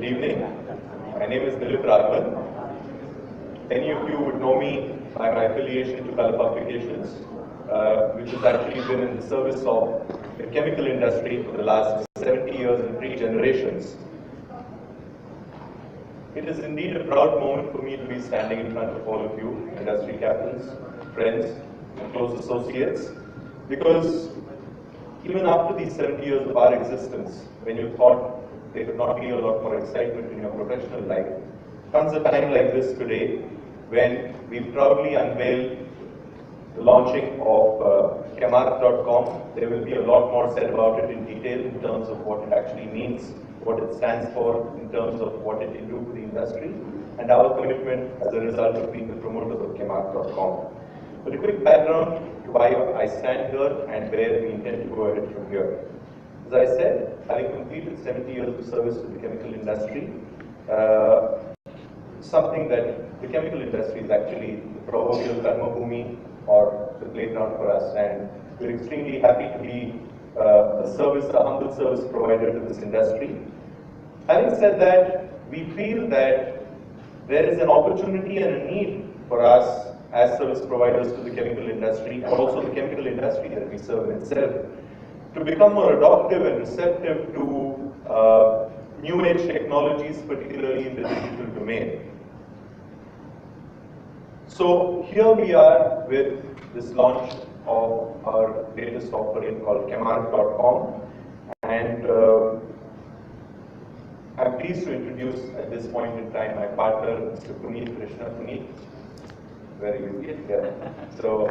Good evening. My name is Lila. Many of you would know me by my affiliation to Color Publications, which has actually been in the service of the chemical industry for the last 70 years and 3 generations. It is indeed a proud moment for me to be standing in front of all of you, industry captains, friends, and close associates, because even after these 70 years of our existence, when you thought there could not be a lot more excitement in your professional life, comes a time like this today when we proudly unveil the launching of Chemarc.com. There will be a lot more said about it in detail in terms of what it actually means, what it stands for, in terms of what it can do for the industry, and our commitment as a result of being the promoters of Chemarc.com. But a quick background to why I stand here and where we intend to go ahead from here. As I said, having completed 70 years of service to the chemical industry, something that the chemical industry is actually the proverbial karma bhumi or the playground for us, and we're extremely happy to be a humble service provider to this industry. Having said that, we feel that there is an opportunity and a need for us as service providers to the chemical industry, and also the chemical industry that we serve in itself, to become more adaptive and receptive to new age technologies, particularly in the digital domain. So here we are with this launch of our latest offering called Chemarc.com, and I'm pleased to introduce at this point in time my partner, Mr. Puneet Krishna. Puneet, where are you? Yeah. So,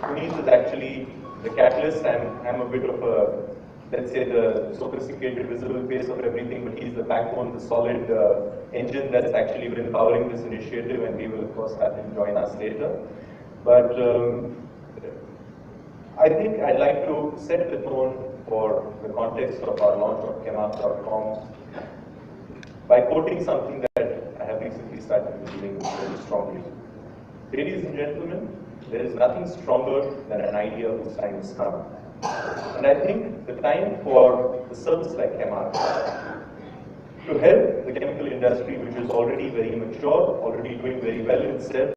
Puneet is actually the catalyst. I'm a bit of a, let's say, the sophisticated visible face of everything, but he's the backbone, the solid engine that's actually been powering this initiative, and we will of course have him join us later. But I think I'd like to set the tone for the context of our launch of Chemarc.com by quoting something that I have recently started believing very strongly. Ladies and gentlemen, there is nothing stronger than an idea whose time has come. And I think the time for a service like Chemarc to help the chemical industry, which is already very mature, already doing very well in itself,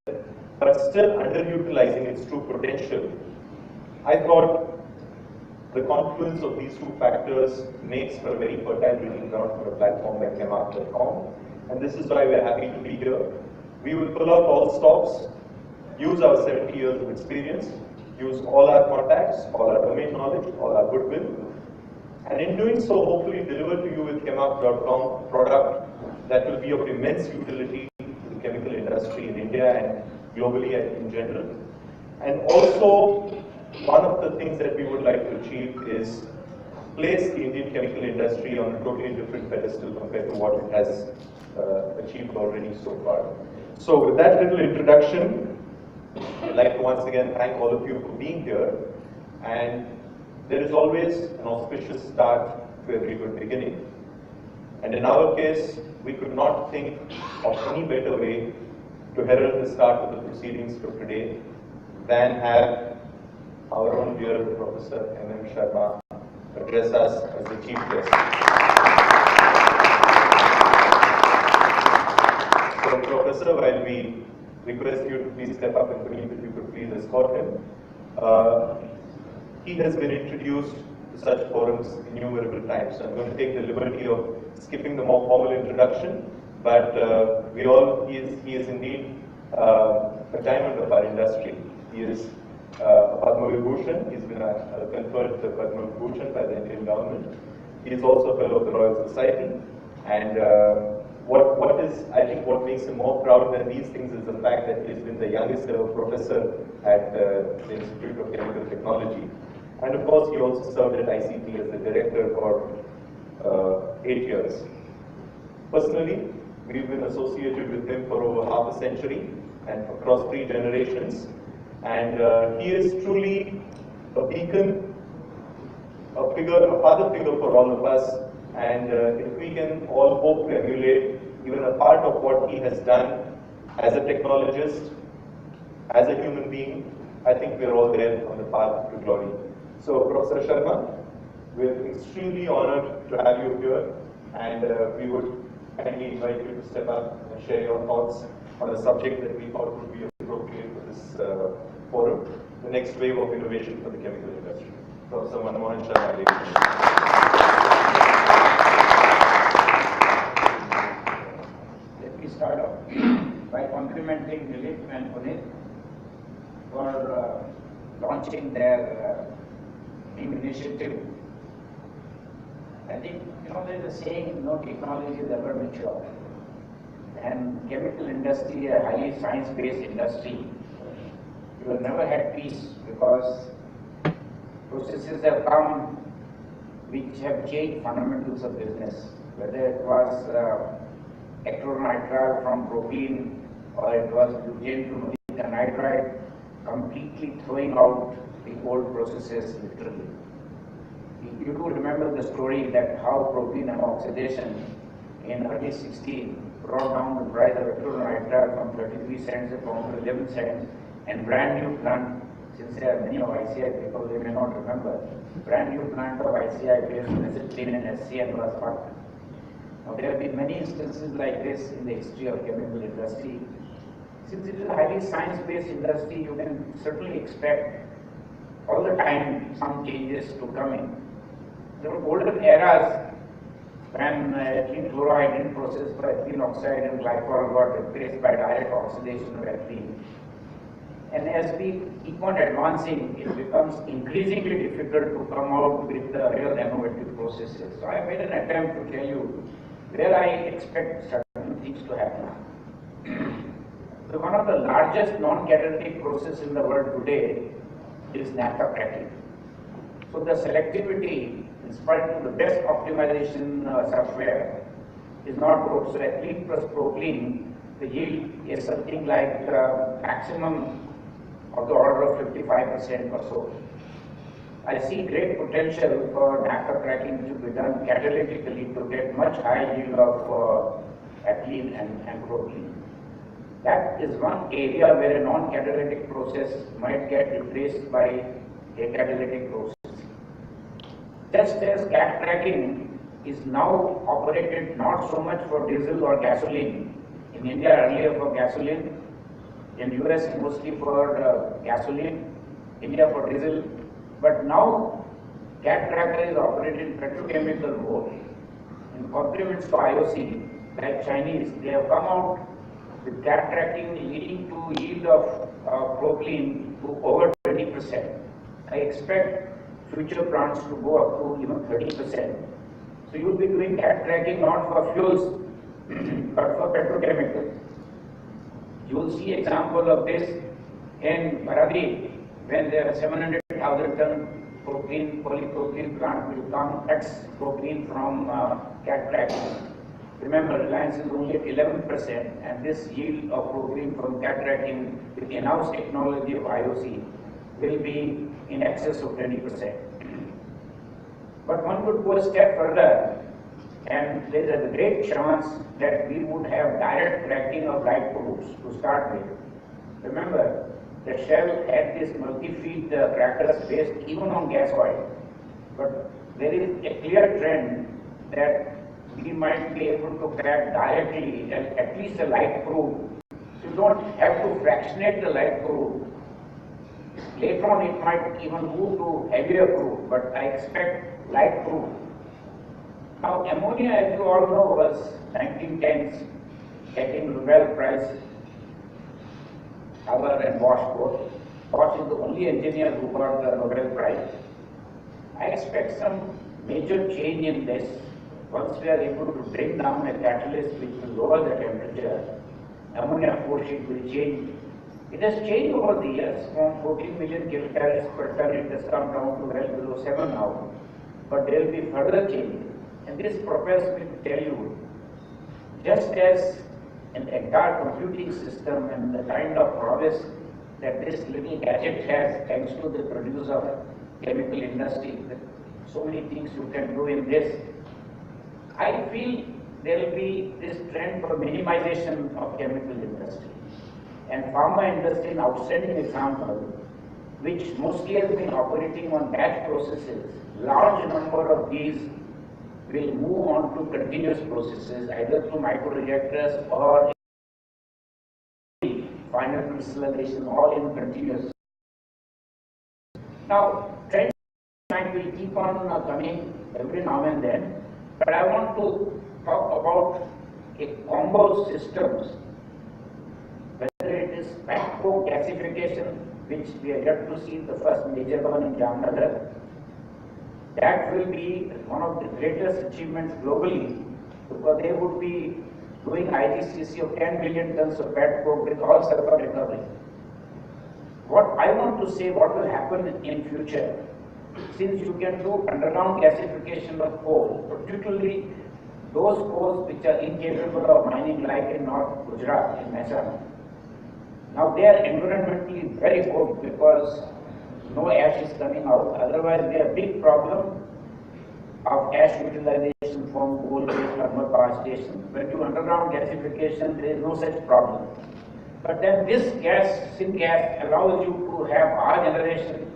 but still underutilizing its true potential, I thought the confluence of these two factors makes for a very fertile breeding ground for a platform like Chemarc.com. And this is why we're happy to be here. We will pull out all stops, use our 70 years of experience, use all our contacts, all our domain knowledge, all our goodwill, and in doing so, hopefully deliver to you with Chemarc.com product that will be of immense utility to the chemical industry in India and globally in general. And also, one of the things that we would like to achieve is place the Indian chemical industry on a totally different pedestal compared to what it has achieved already so far. So with that little introduction, I'd like to once again thank all of you for being here. And there is always an auspicious start to every good beginning. And in our case, we could not think of any better way to herald the start of the proceedings for today than have our own dear Professor M.M. Sharma address us as the chief guest. So, Professor, while we request you to please step up and Puneet, if you could please escort him. He has been introduced to such forums innumerable times. So I'm going to take the liberty of skipping the more formal introduction, but he is indeed a diamond of our industry. He is a Padm Vibhushan. He's been conferred the Padm Vibhushan by the Indian government. He is also a fellow of the Royal Society, and what makes him more proud than these things is the fact that he's been the youngest ever professor at the Institute of Chemical Technology. And of course, he also served at ICT as the director for 8 years. Personally, we've been associated with him for over half a century and across 3 generations. And he is truly a beacon, a father figure for all of us. And if we can all hope to emulate even a part of what he has done as a technologist, as a human being, I think we're all there on the path to glory. So, Professor Sharma, We're extremely honored to have you here, and we would kindly invite you to step up and share your thoughts on a subject that we thought would be appropriate for this forum, the next wave of innovation for the chemical industry. Professor Manmohan Sharma, ladies and gentlemen. Let me start off by complimenting Dilip and Punit for launching their new initiative. I think, there's a saying, no technology is ever mature. And chemical industry, a highly science-based industry, you have never had peace because processes have come which have changed fundamentals of business. Whether it was acrylonitrile from propylene or it was butane to anhydride, completely throwing out the old processes literally. You do remember the story that how propylene and oxidation in early 16 brought down the price of acrylonitrile from 33 cents a pound to 11 cents, and brand new plant, since there are many of ICI people, they may not remember, brand new plant of ICI based on acetylene and SCN was fucked. Now there have been many instances like this in the history of chemical industry. Since it is a highly science-based industry, you can certainly expect all the time some changes to come in. There were golden eras when ethylene chloride in process for ethylene oxide and glycol got replaced by direct oxidation of ethylene. And as we keep on advancing, it becomes increasingly difficult to come out with the real innovative processes. So I made an attempt to tell you where I expect certain things to happen. So one of the largest non-catalytic processes in the world today is naphtha cracking. So the selectivity, in spite of the best optimization software, is not good. So ethylene plus propylene, the yield is something like maximum of the order of 55% or so. I see great potential for naphtha cracking to be done catalytically to get much high yield of ethylene and propylene. That is one area where a non-catalytic process might get replaced by a catalytic process. Just as cat cracking is now operated not so much for diesel or gasoline, in India earlier for gasoline, in US mostly for gasoline, India for diesel, but now cat cracker is operated in petrochemical mode. In compliments to IOC, like Chinese, they have come out with cat cracking leading to yield of propylene to over 20%. I expect future plants to go up to even 30%. So you will be doing cat cracking not for fuels, but for petrochemicals. You will see example of this in Paradip, when there are 700,000 ton propylene, polypropylene plant will come X propylene from cat cracking. Remember, Reliance is only at 11%, and this yield of propylene from cat cracking with in-house technology of IOC will be in excess of 20%. But one could go a step further, and there is a great chance that we would have direct cracking of light crudes to start with. Remember, the Shell had this multi-feed crackers based even on gas oil. But there is a clear trend that we might be able to crack directly at least a light crude. So you don't have to fractionate the light crude. Later on it might even move to heavier crude, but I expect light crude. Now ammonia, as you all know, was 1910s getting Nobel Prize, Haber and Bosch both. Bosch is the only engineer who got the Nobel Prize. I expect some major change in this once we are able to bring down a catalyst which will lower the temperature. Ammonia flow sheet will change. It has changed over the years. From 14 million kilocalories per ton, it has come down to well below 7 now. But there will be further change. And this propels me to tell you, just as an entire computing system and the kind of prowess that this little gadget has, thanks to the produce of chemical industry, so many things you can do in this. I feel there will be this trend for minimization of chemical industry. And pharma industry, an outstanding example, which mostly has been operating on batch processes, large number of these will move on to continuous processes, either through microreactors or final crystallization, all in continuous. Now, trend will keep on coming every now and then, but I want to talk about a combo systems, whether it is backbone gasification, which we are yet to see the first major one in Jamnagar. That will be one of the greatest achievements globally, because they would be doing IGCC of 10 million tons of pet coke with all sulfur recovery. What I want to say, what will happen in future, since you can do underground gasification of coal, particularly those coals which are incapable of mining, like in North Gujarat, in Mehsana. Now they are environmentally very good because no ash is coming out. Otherwise, they are a big problem of ash utilization from coal-based thermal power stations. When you do underground gasification, there is no such problem. But then this gas, syngas, allows you to have power generation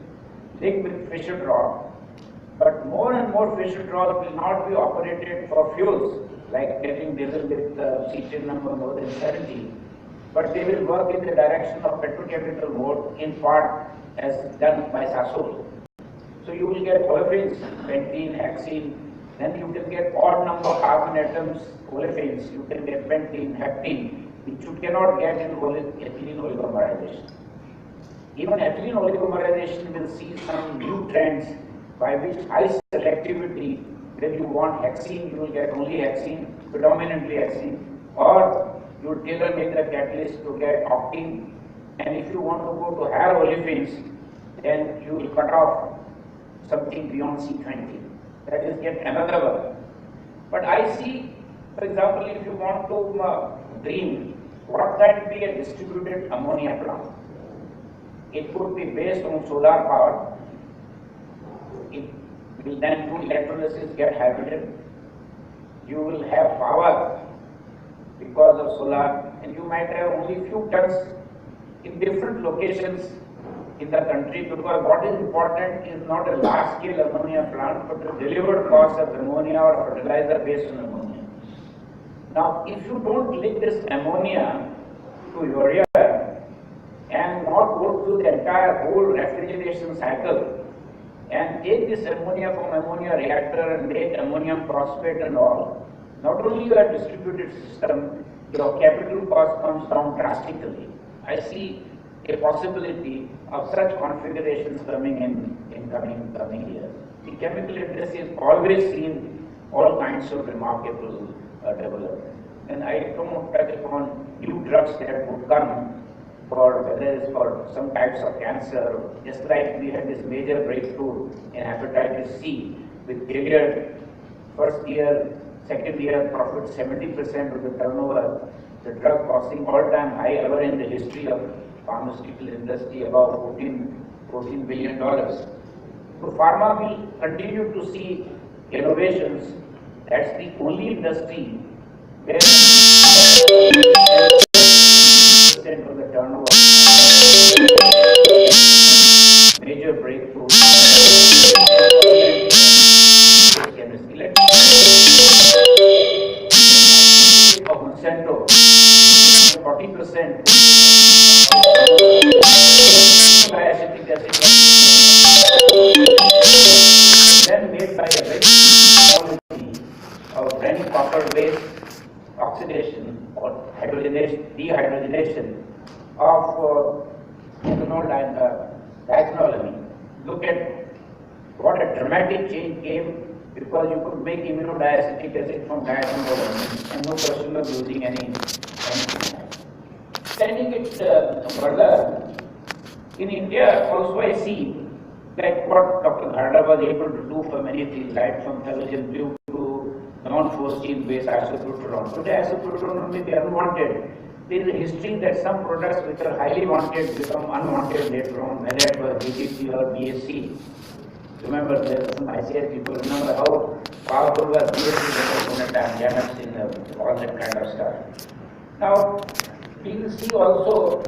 linked with fissured rock. But more and more fissured rock will not be operated for fuels, like getting diesel with CTN number more than 70. But they will work in the direction of petrochemical mode, in part as done by Sasol. So you will get olefins, pentene, hexene, then you can get odd number of carbon atoms, olefins, you can get pentene, heptene, which you cannot get in ethylene oligomerization. Even ethylene oligomerization will see some new trends by which high selectivity, when you want hexene, you will get only hexene, predominantly hexene, or you tailor make the catalyst to get octene, and if you want to go to higher olefins, then you will cut off something beyond C20. That is yet another one. But I see, for example, if you want to dream, what can be a distributed ammonia plant? It could be based on solar power. It will then through electrolysis get hydrogen. You will have power because of solar, and you might have only few tons in different locations in the country, because what is important is not a large scale ammonia plant, but the delivered cost of ammonia or fertilizer based on ammonia. Now, if you don't link this ammonia to urea and not go through the entire whole refrigeration cycle and take this ammonia from ammonia reactor and make ammonium phosphate and all, not only your distributed system, your capital cost comes down drastically. I see a possibility of such configurations coming in coming years. The chemical industry has always seen all kinds of remarkable development. And I don't touch upon new drugs that would come for whether it's for some types of cancer, just like we had this major breakthrough in hepatitis C with Gilead, first year, second year profit 70% of the turnover, the drug costing all-time high ever in the history of pharmaceutical industry, about $14 billion. So pharma will continue to see innovations. That's the only industry where percent of the turnover major breakthrough chemistry. Of Monsanto, 40% acetic acid then made by a very technology of brand copper based oxidation or dehydrogenation of ethanol and diethanolamine. Look at what a dramatic change came, because you could make immunodiacetic acid from diethanolamine and no question of using anything. Sending it further, in India also I see like what Dr. Gharda was able to do for many things, right from halogen blue to non-phosgene based isoproteron. Today isoproteron may be unwanted. There is a history that some products which are highly wanted become unwanted later on, whether it was BTC or BSC. Remember, there were some ICI people, remember how powerful was BSC at that time, Jamex, all that kind of stuff. Now, we will see also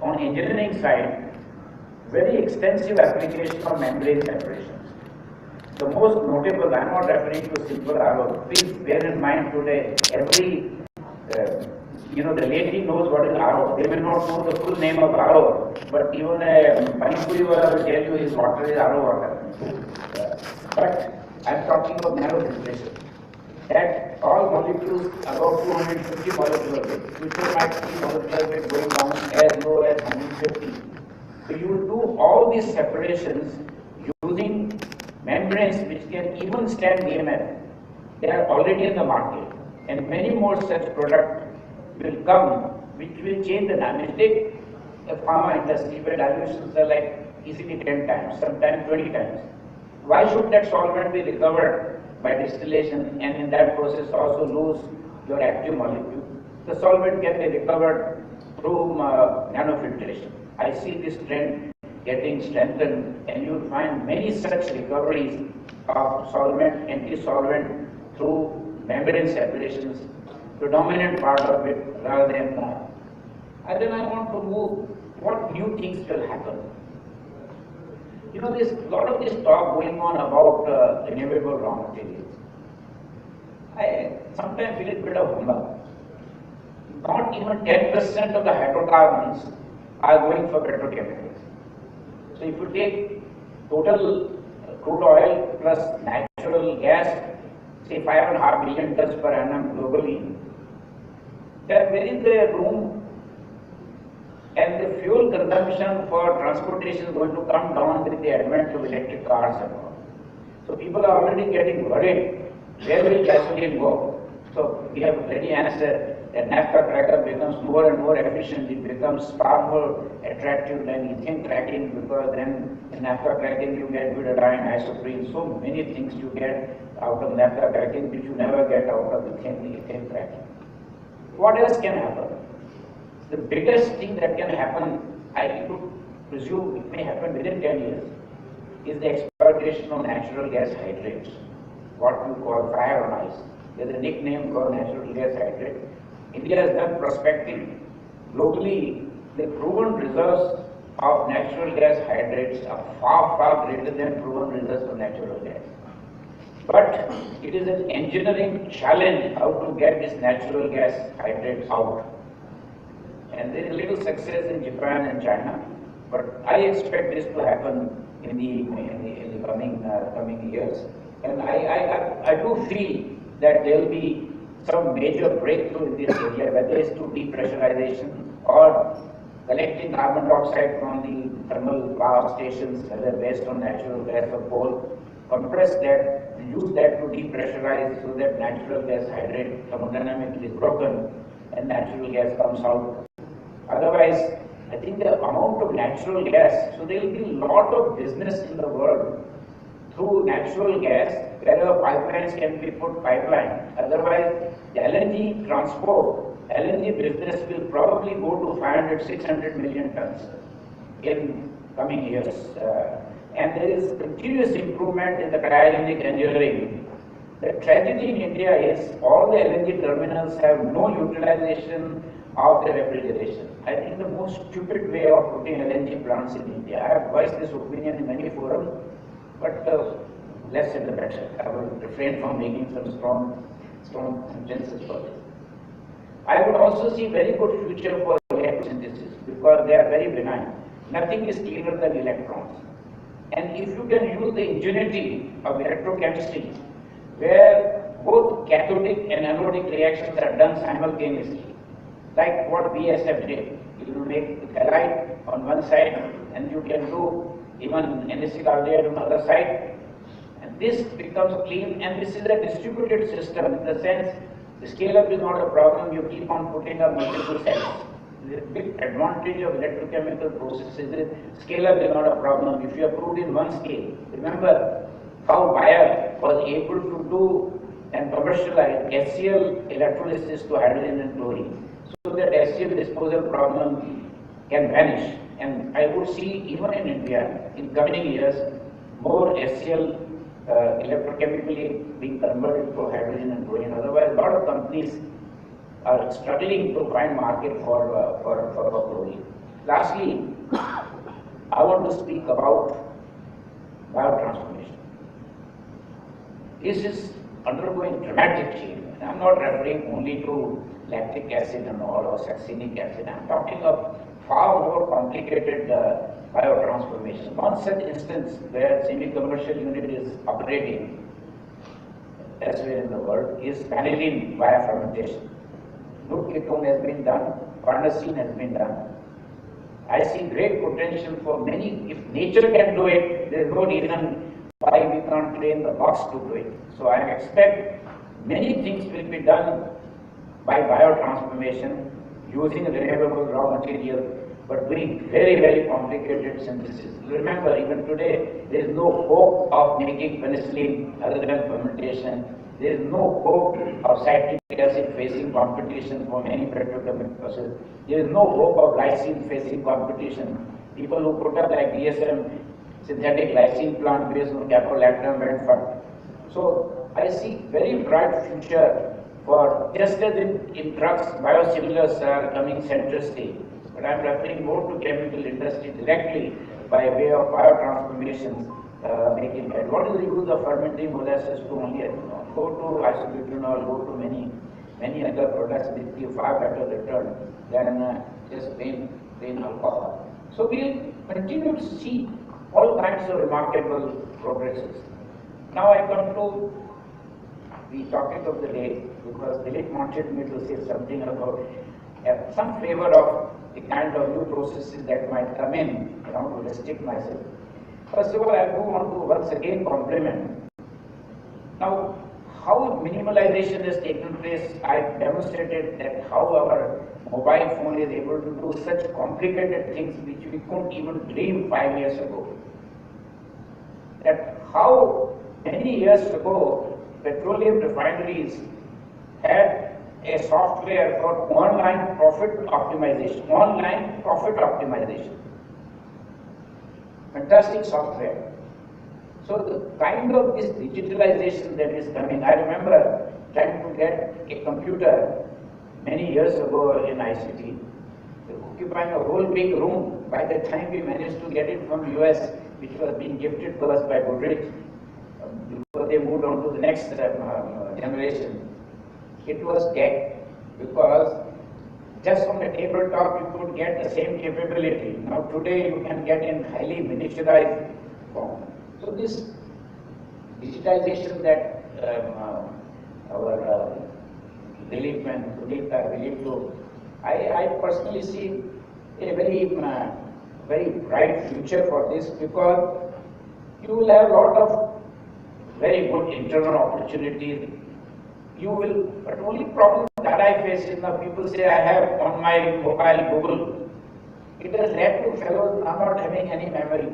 on engineering side, very extensive application of membrane separations. The most notable, I'm not referring to simple RO. Please bear in mind today, every, the lady knows what is RO. They may not know the full name of RO, but even a Manipuri wala will tell you his water is RO water. But I'm talking of nanofiltration. That all molecules, about 250 molecular weight, future might see molecular weight going down as low as 150. So you will do all these separations using membranes which can even stand EMF. They are already in the market, and many more such products will come which will change the dynamics. Take the pharma industry where dilutions are like easily 10 times, sometimes 20 times. Why should that solvent be recovered by distillation and in that process also lose your active molecule? The solvent can be recovered through nanofiltration. I see this trend getting strengthened, and you'll find many such recoveries of solvent, anti-solvent through membrane separations, predominant part of it rather than and then I want to move what new things will happen. There's a lot of this talk going on about renewable raw materials. I sometimes feel a bit of humbug. Not even 10% of the hydrocarbons are going for petrochemicals. So if you take total crude oil plus natural gas, say 5.5 billion tons per annum globally, there is the room and the fuel consumption for transportation is going to come down with the advent of electric cars and all. So people are already getting worried, where will gasoline go? So we have already answered that naphtha cracker becomes more and more efficient. It becomes far more attractive than ethane cracking, because then in naphtha cracking you get butadiene, isoprene, so many things you get out of naphtha cracking which you never get out of ethane cracking. What else can happen? The biggest thing that can happen, I would presume it may happen within 10 years, is the exploitation of natural gas hydrates, what you call fire on ice. There's a nickname called natural gas hydrate. India has done prospecting. Globally, the proven reserves of natural gas hydrates are far, far greater than proven reserves of natural gas. But it is an engineering challenge how to get this natural gas hydrates out. And there is little success in Japan and China, but I expect this to happen in the coming years. And I do feel that there will be some major breakthrough in this area, whether it's through depressurization or collecting carbon dioxide from the thermal power stations, whether based on natural gas or coal, compress that, use that to depressurize so that natural gas hydrate thermodynamically is broken and natural gas comes out. Otherwise, I think the amount of natural gas, so there will be a lot of business in the world through natural gas, wherever pipelines can be put pipeline. Otherwise, the LNG transport, LNG business will probably go to 500, 600 million tons in coming years. And there is continuous improvement in the cryogenic engineering. The tragedy in India is all the LNG terminals have no utilization of the refrigeration. I think the most stupid way of putting LNG plants in India. I have voiced this opinion in many forums, but less said the better. I will refrain from making some strong sentences for this. I would also see very good future for electrosynthesis because they are very benign. Nothing is cleaner than electrons. And if you can use the ingenuity of electrochemistry, where both cathodic and anodic reactions are done simultaneously, like what BASF did. You will make the halide on one side, and you can do even NaClD on the other side. And this becomes clean, and this is a distributed system in the sense the scale-up is not a problem, you keep on putting up multiple cells. The big advantage of electrochemical processes is scale-up is not a problem. If you are proved in one scale, remember how Bayer was able to do and commercialize HCl electrolysis to hydrogen and chlorine. So that HCl disposal problem can vanish. And I would see even in India in coming years more HCl electrochemically being converted to hydrogen and chlorine. Otherwise, a lot of companies are struggling to find market for chlorine. Lastly, I want to speak about biotransformation. This is undergoing dramatic change. And I'm not referring only to lactic acid and all or succinic acid. I'm talking of far more complicated biotransformation. One such instance where semi-commercial unit is operating elsewhere in the world is vanillin via fermentation. Root ketone has been done, farnesene has been done. I see great potential for many. If nature can do it, there is no reason why we can't train the box to do it. So I expect many things will be done by biotransformation using renewable raw material, but doing very, very complicated synthesis. Remember, even today, there is no hope of making penicillin other than fermentation. There is no hope of citric acid facing competition from any petrochemical process. There is no hope of lysine facing competition. People who put up like DSM synthetic lysine plant based on caprolactam went for. So I see very bright future for, just as in drugs, biosimilars are coming center stage. But I am referring more to chemical industry directly by way of biotransformations making it. What is the use of fermenting molasses to only ethanol? Go to isobutanol, go to many other products that give far better return than just plain alcohol. So we will continue to see all kinds of remarkable progresses. Now I come to the topic of the day, because Dilip wanted me to say something about some flavor of the kind of new processes that might come in. I want to restrict myself. First of all, I do want to once again compliment. Now, how minimalization has taken place, I demonstrated that how our mobile phone is able to do such complicated things which we couldn't even dream 5 years ago. That how many years ago petroleum refineries had a software for online profit optimization. Online profit optimization. Fantastic software. So the kind of this digitalization that is coming, I remember trying to get a computer many years ago in ICT, occupying a whole big room. By the time we managed to get it from US, which was being gifted to us by Godrej, before they moved on to the next generation, it was dead, because just on the tabletop you could get the same capability. Now today you can get in highly miniaturized form. So this digitization that our Dilip and Puneet are willing to, I personally see a very bright future for this, because you will have a lot of very good internal opportunities. You will, but only problem that I face is now people say I have on my mobile Google. It has led to fellows not having any memory.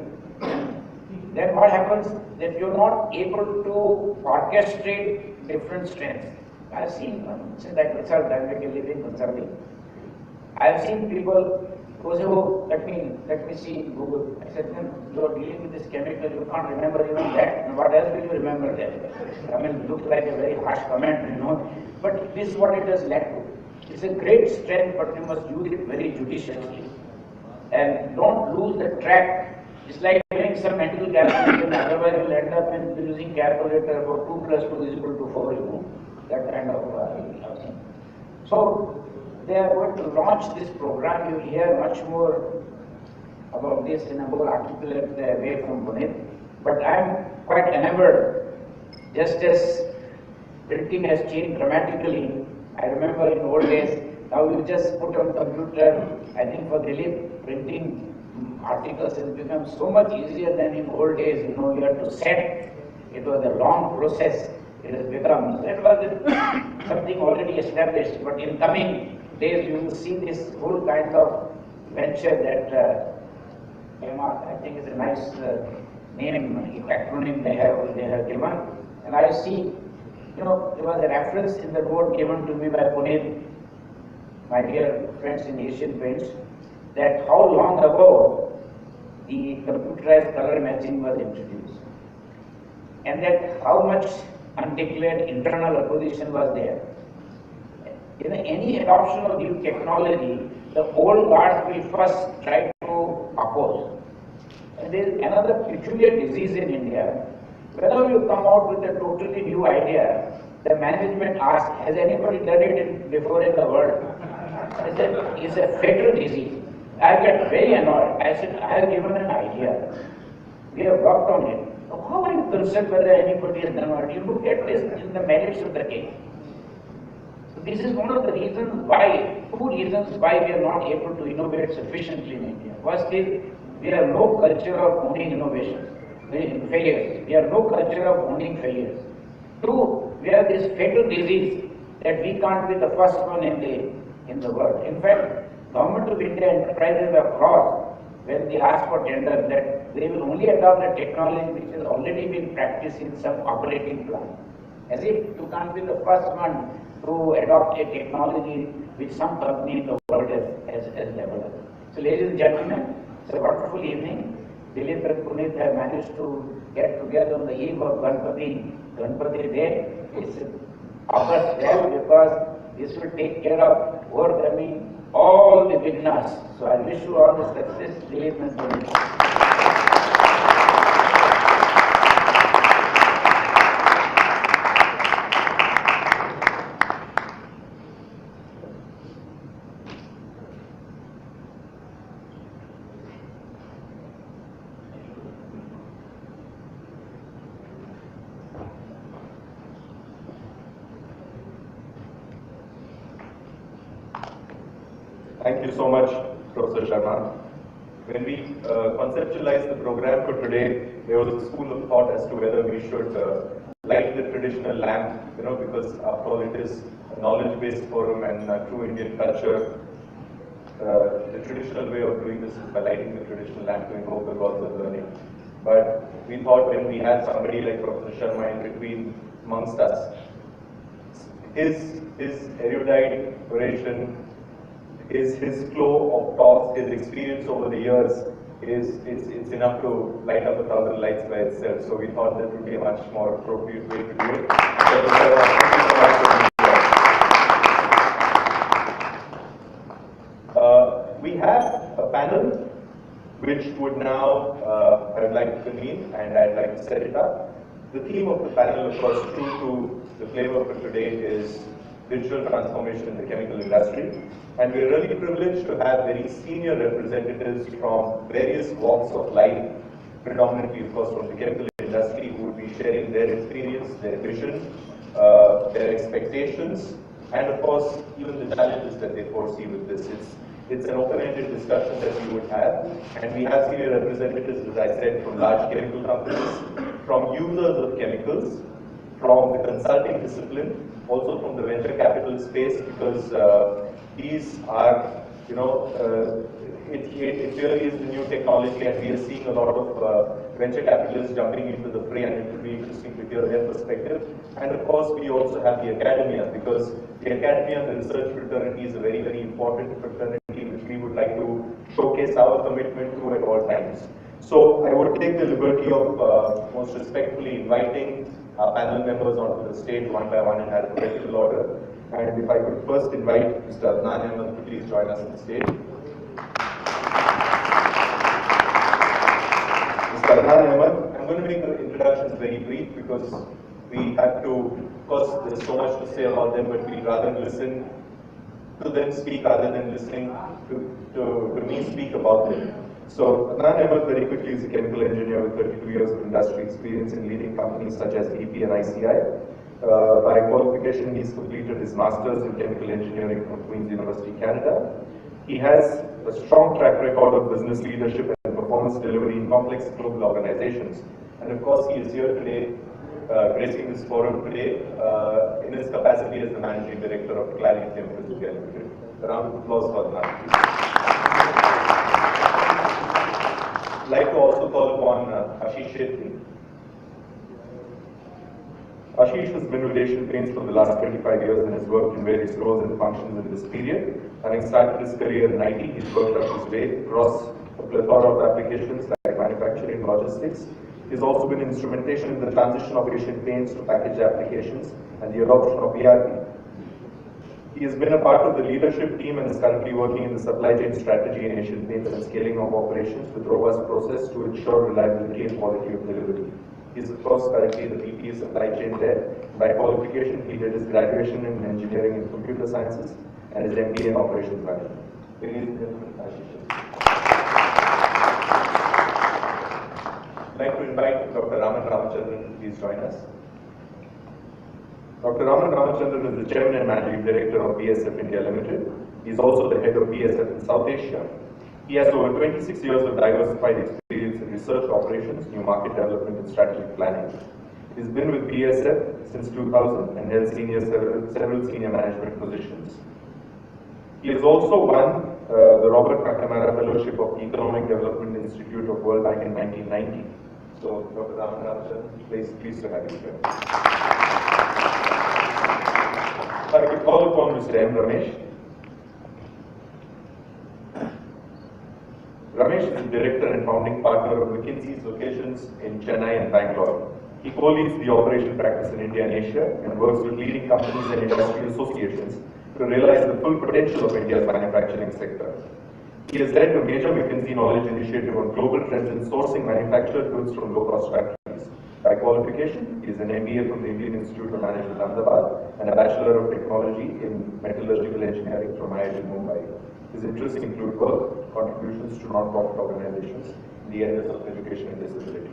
Then what happens? That you're not able to orchestrate different strengths. I've seen, since I consult, I make a living consulting. I've seen people who say, oh, let me see Google. I said, you're dealing with this chemical, you can't remember even that. And what else will you remember that? I mean, it looks like a very harsh comment, But this is what it has led to. It's a great strength, but you must use it very judiciously. And don't lose the track. It's like doing some mental calculation, otherwise you'll end up in using calculator for 2 plus 2 is equal to 4, that kind of thing. So, they are going to launch this program. You will hear much more about this in a more articulate way from Puneet. But I am quite enamored, just as printing has changed dramatically. I remember in old days, now you just put on computer. I think for Dilip, printing articles has become so much easier than in old days. You had to set. It was a long process. It has become, that was something already established. But in coming days, you will see this whole kind of venture that Chemarc, I think is a nice name, acronym they have given. And I see, there was a reference in the note given to me by Puneet, my dear friends in Asian Paints, that how long ago the computerized color matching was introduced, and that how much undeclared internal opposition was there. In any adoption of new technology, the old guards will first try to oppose. And there is another peculiar disease in India. Whenever you come out with a totally new idea, the management asks, has anybody done it before in the world? I said, it's a fatal disease. I get very annoyed. I said, I have given an idea. We have worked on it. How are you concerned whether anybody has done it? You look at this in the merits of the case. So this is one of the reasons why, two reasons why we are not able to innovate sufficiently in India. First is, we have no culture of owning innovation, failures. We have no culture of owning failures. Two, we have this fatal disease that we can't be the first one in the world. In fact, Government of India enterprises have crossed when they ask for tender that they will only adopt a technology which has already been practiced in some operating plant. As if you can't be the first one to adopt a technology which some company in the world has developed. So ladies and gentlemen, it's a wonderful evening. Dilip and Puneet have managed to get together on the eve of Ganpati Day. It's occurs well because this will take care of overcoming all the vignas. So I wish you all the success, Dilip and Puneet. Thank you so much, Professor Sharma. When we conceptualized the program for today, there was a school of thought as to whether we should light the traditional lamp, because after all it is a knowledge-based forum and true Indian culture. The traditional way of doing this is by lighting the traditional lamp to invoke the gods of learning. But we thought when we had somebody like Professor Sharma in between amongst us, his erudite oration, his flow of thoughts, his experience over the years it's enough to light up 1,000 lights by itself. So we thought that would be a much more appropriate way to do it. We have a panel which would now I would like to convene and I'd like to set it up. The theme of the panel, of course, true to the flavor for today, is digital transformation in the chemical industry. And we're really privileged to have very senior representatives from various walks of life, predominantly, of course, from the chemical industry, who will be sharing their experience, their vision, their expectations, and of course, even the challenges that they foresee with this. It's an open-ended discussion that we would have, and we have senior representatives, as I said, from large chemical companies, from users of chemicals, from the consulting discipline, also from the venture capital space, because these are, it really is the new technology, and we are seeing a lot of venture capitalists jumping into the fray, and it will be interesting to hear their perspective. And of course, we also have the academia, because the academia and the research fraternity is a very, very important fraternity which we would like to showcase our commitment to at all times. So I would take the liberty of most respectfully inviting our panel members onto the stage one by one in alphabetical order. And if I could first invite Mr. Adnan Ahmed to please join us on the stage. Mr. Adnan Ahmed, I'm going to make the introductions very brief because we have to, of course, there's so much to say about them, but we'd rather listen to them speak rather than listening to me speak about them. So Adnan Ahmed, very quickly, is a chemical engineer with 32 years of industry experience in leading companies such as BP and ICI. By qualification, he's completed his master's in chemical engineering from Queen's University, Canada. He has a strong track record of business leadership and performance delivery in complex global organizations. And of course, he is here today, gracing this forum today, in his capacity as the Managing Director of Clarity Chemicals India Limited. A round of applause for Adnan, please. I'd like to also call upon Ashish Shetty. Ashish has been with Asian Paints for the last 25 years and has worked in various roles and functions in this period. Having started his career in IT, he's worked up his way across a plethora of applications like manufacturing and logistics. He's also been instrumentation in the transition of Asian Paints to package applications and the adoption of ERP. He has been a part of the leadership team and is currently working in the supply chain strategy in Asian Paints and scaling of operations with robust process to ensure reliability and quality of delivery. He is, of course, currently the VP of supply chain there. By qualification, he did his graduation in engineering and computer sciences and his MBA in operations management. Ladies and gentlemen, Ashish. I'd like to invite Dr. Raman Ramachandran to please join us. Dr. Raman Ramachandran is the Chairman and Managing Director of BSF India Limited. He is also the head of BSF in South Asia. He has over 26 years of diversified experience in research operations, new market development and strategic planning. He's been with BSF since 2000 and held several senior management positions. He has also won the Robert McNamara Fellowship of the Economic Development Institute of World Bank in 1990. So, Dr. Raman Ramachandran, pleased to have you here. I could call upon Mr. M. Ramesh. Ramesh is the director and founding partner of McKinsey's locations in Chennai and Bangalore. He co-leads the operation practice in India and Asia and works with leading companies and industry associations to realize the full potential of India's manufacturing sector. He has led a major McKinsey knowledge initiative on global trends in sourcing manufactured goods from low-cost factories. By qualification, he is an MBA from the Indian Institute of Management, Ahmedabad, and a Bachelor of Technology in Metallurgical Engineering from IIT Mumbai. His interests include work, contributions to non-profit organizations in the areas of education and disability.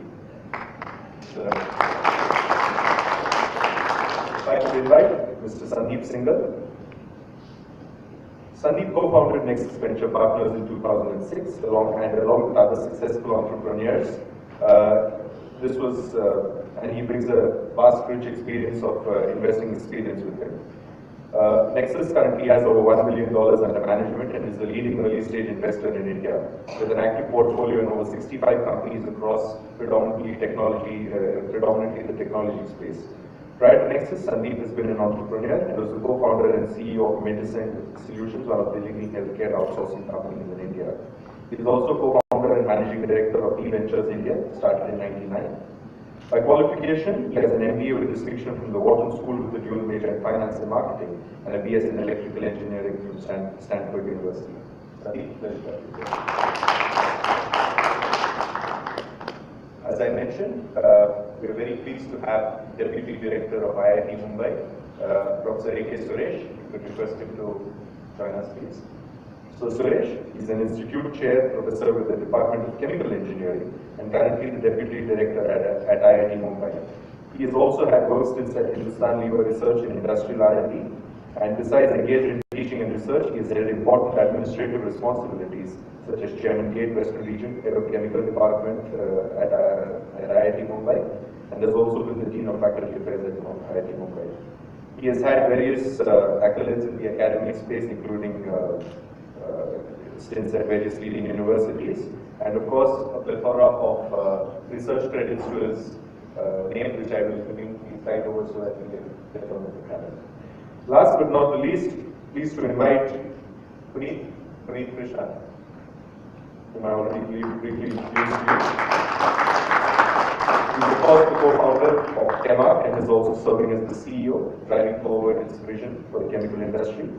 If I could invite Mr. Sandeep Singhal. Sandeep co-founded Nexus Venture Partners in 2006, along with other successful entrepreneurs. And he brings a vast, rich experience of investing experience with him. Nexus currently has over $1 billion under management and is the leading early-stage investor in India, with an active portfolio in over 65 companies across predominantly the technology space. Prior to Nexus, Sandeep has been an entrepreneur and was the co-founder and CEO of Medicine Solutions, one of the leading healthcare outsourcing companies in India. He is also co-founder and managing director of eVentures India, started in 1999. By qualification, he has an MBA with distinction from the Wharton School with a dual major in finance and marketing, and a BS in electrical engineering from Stanford University. Sandeep, pleasure. As I mentioned, we are very pleased to have Deputy Director of IIT Mumbai, Professor A.K. Suresh. If you could request him to join us, please. So Suresh is an institute chair professor with the Department of Chemical Engineering and currently the Deputy Director at IIT Mumbai. He has also had work stints at Hindustan Lever Research in Industrial R&D, and besides engaged in teaching and research, he has held important administrative responsibilities such as Chairman Gate Western Region, Head of Chemical Department at IIT Mumbai, and has also been the Dean of Faculty Affairs at IIT Mumbai. He has had various accolades in the academic space, including stints at various leading universities, and of course a plethora of research credits to his name, which I will please write over so that we can get on with the panel. Last but not the least, pleased to invite Puneet Krishna, whom I already briefly introduced you. He is of course the co-founder of Chemarc and is also serving as the CEO, driving forward his vision for the chemical industry.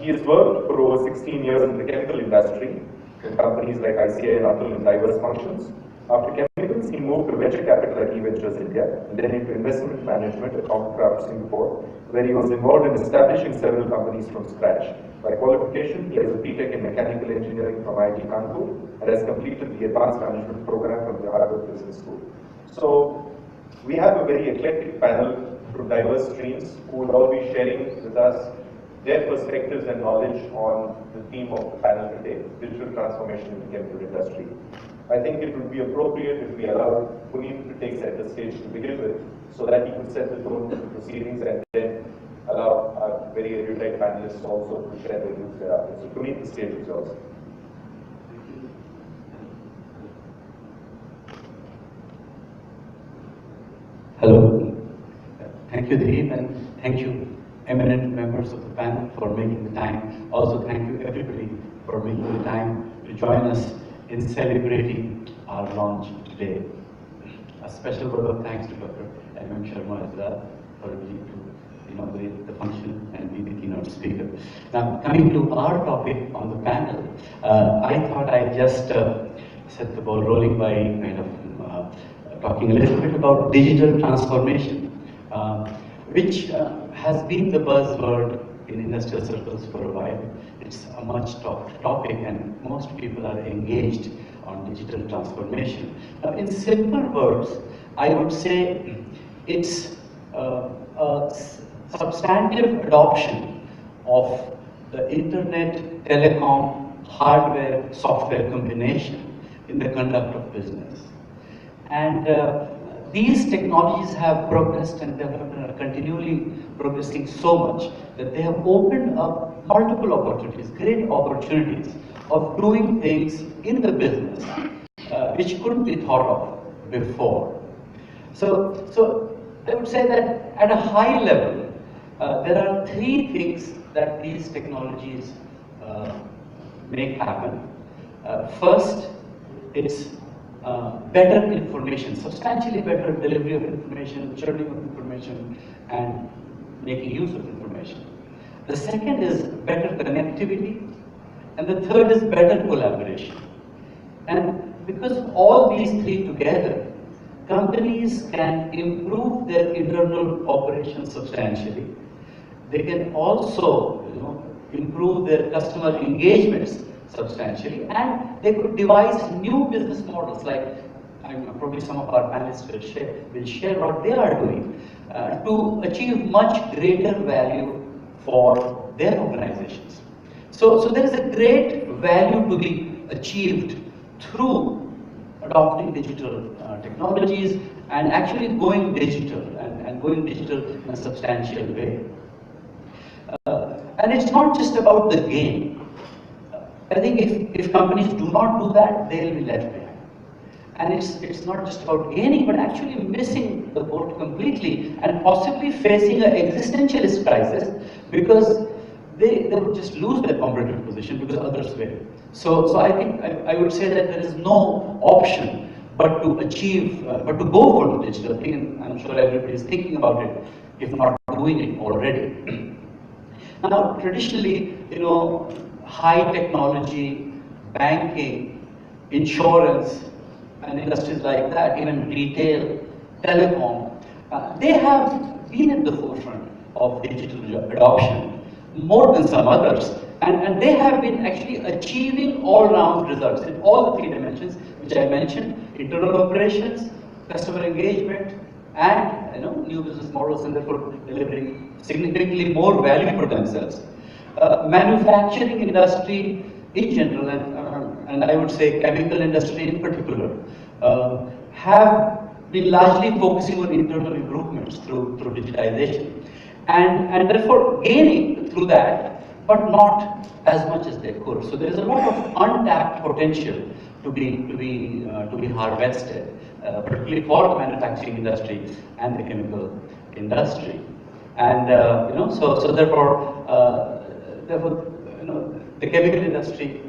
He has worked for over 16 years in the chemical industry in companies like ICI and Atul in diverse functions. After chemicals, he moved to venture capital at eVentures India and then into investment management at Comcraft Singapore, where he was involved in establishing several companies from scratch. By qualification, he has a BTech in Mechanical Engineering from IIT Kanpur and has completed the Advanced Management Program from the Harvard Business School. So, we have a very eclectic panel from diverse streams who will all be sharing with us their perspectives and knowledge on the theme of the panel today, digital transformation in the chemical industry. I think it would be appropriate if we allow Puneet to take center stage to begin with, so that he could set the tone for the proceedings and then allow our very erudite panelists also to share their views thereafter. So Puneet, the stage is yours. Hello. Thank you, Deep, and thank you, eminent members of the panel, for making the time. Also, thank you, everybody, for making the time to join us in celebrating our launch today. A special word of thanks to Dr. Sharma as well for agreeing to inaugurate the function and be the keynote speaker. Now, coming to our topic on the panel, I thought I'd just set the ball rolling by kind of talking a little bit about digital transformation, which has been the buzzword in industrial circles for a while. It's a much talked topic, and most people are engaged on digital transformation. Now, in simple words, I would say it's a substantive adoption of the internet, telecom, hardware, software combination in the conduct of business. And these technologies have progressed and developed and are continually progressing so much that they have opened up multiple opportunities, great opportunities of doing things in the business which couldn't be thought of before. So I would say that at a high level, there are three things that these technologies make happen. First, it's better information, substantially better delivery of information, churning of information, and making use of information. The second is better connectivity, and the third is better collaboration. And because of all these three together, companies can improve their internal operations substantially. They can also, improve their customer engagements substantially, and they could devise new business models, like probably some of our panelists will share what they are doing to achieve much greater value for their organizations. So there is a great value to be achieved through adopting digital technologies and actually going digital and going digital in a substantial way. And it's not just about the gain. I think if companies do not do that, they'll be left behind. And it's not just about gaining, but actually missing the boat completely and possibly facing an existentialist crisis because they would just lose their competitive position because others will. So I think I would say that there is no option but to achieve, but to go for the digital thing. And I'm sure everybody is thinking about it, if not doing it already. Now, traditionally, high technology, banking, insurance, and industries like that, even retail, telecom, they have been at the forefront of digital adoption more than some others. And they have been actually achieving all-round results in all the three dimensions, which I mentioned: internal operations, customer engagement, and new business models, and therefore delivering significantly more value for themselves. Manufacturing industry in general, and I would say chemical industry in particular, have been largely focusing on internal improvements through digitization, and therefore gaining through that, but not as much as they could. So there is a lot of untapped potential to be harvested, particularly for the manufacturing industry and the chemical industry. And so therefore the chemical industry,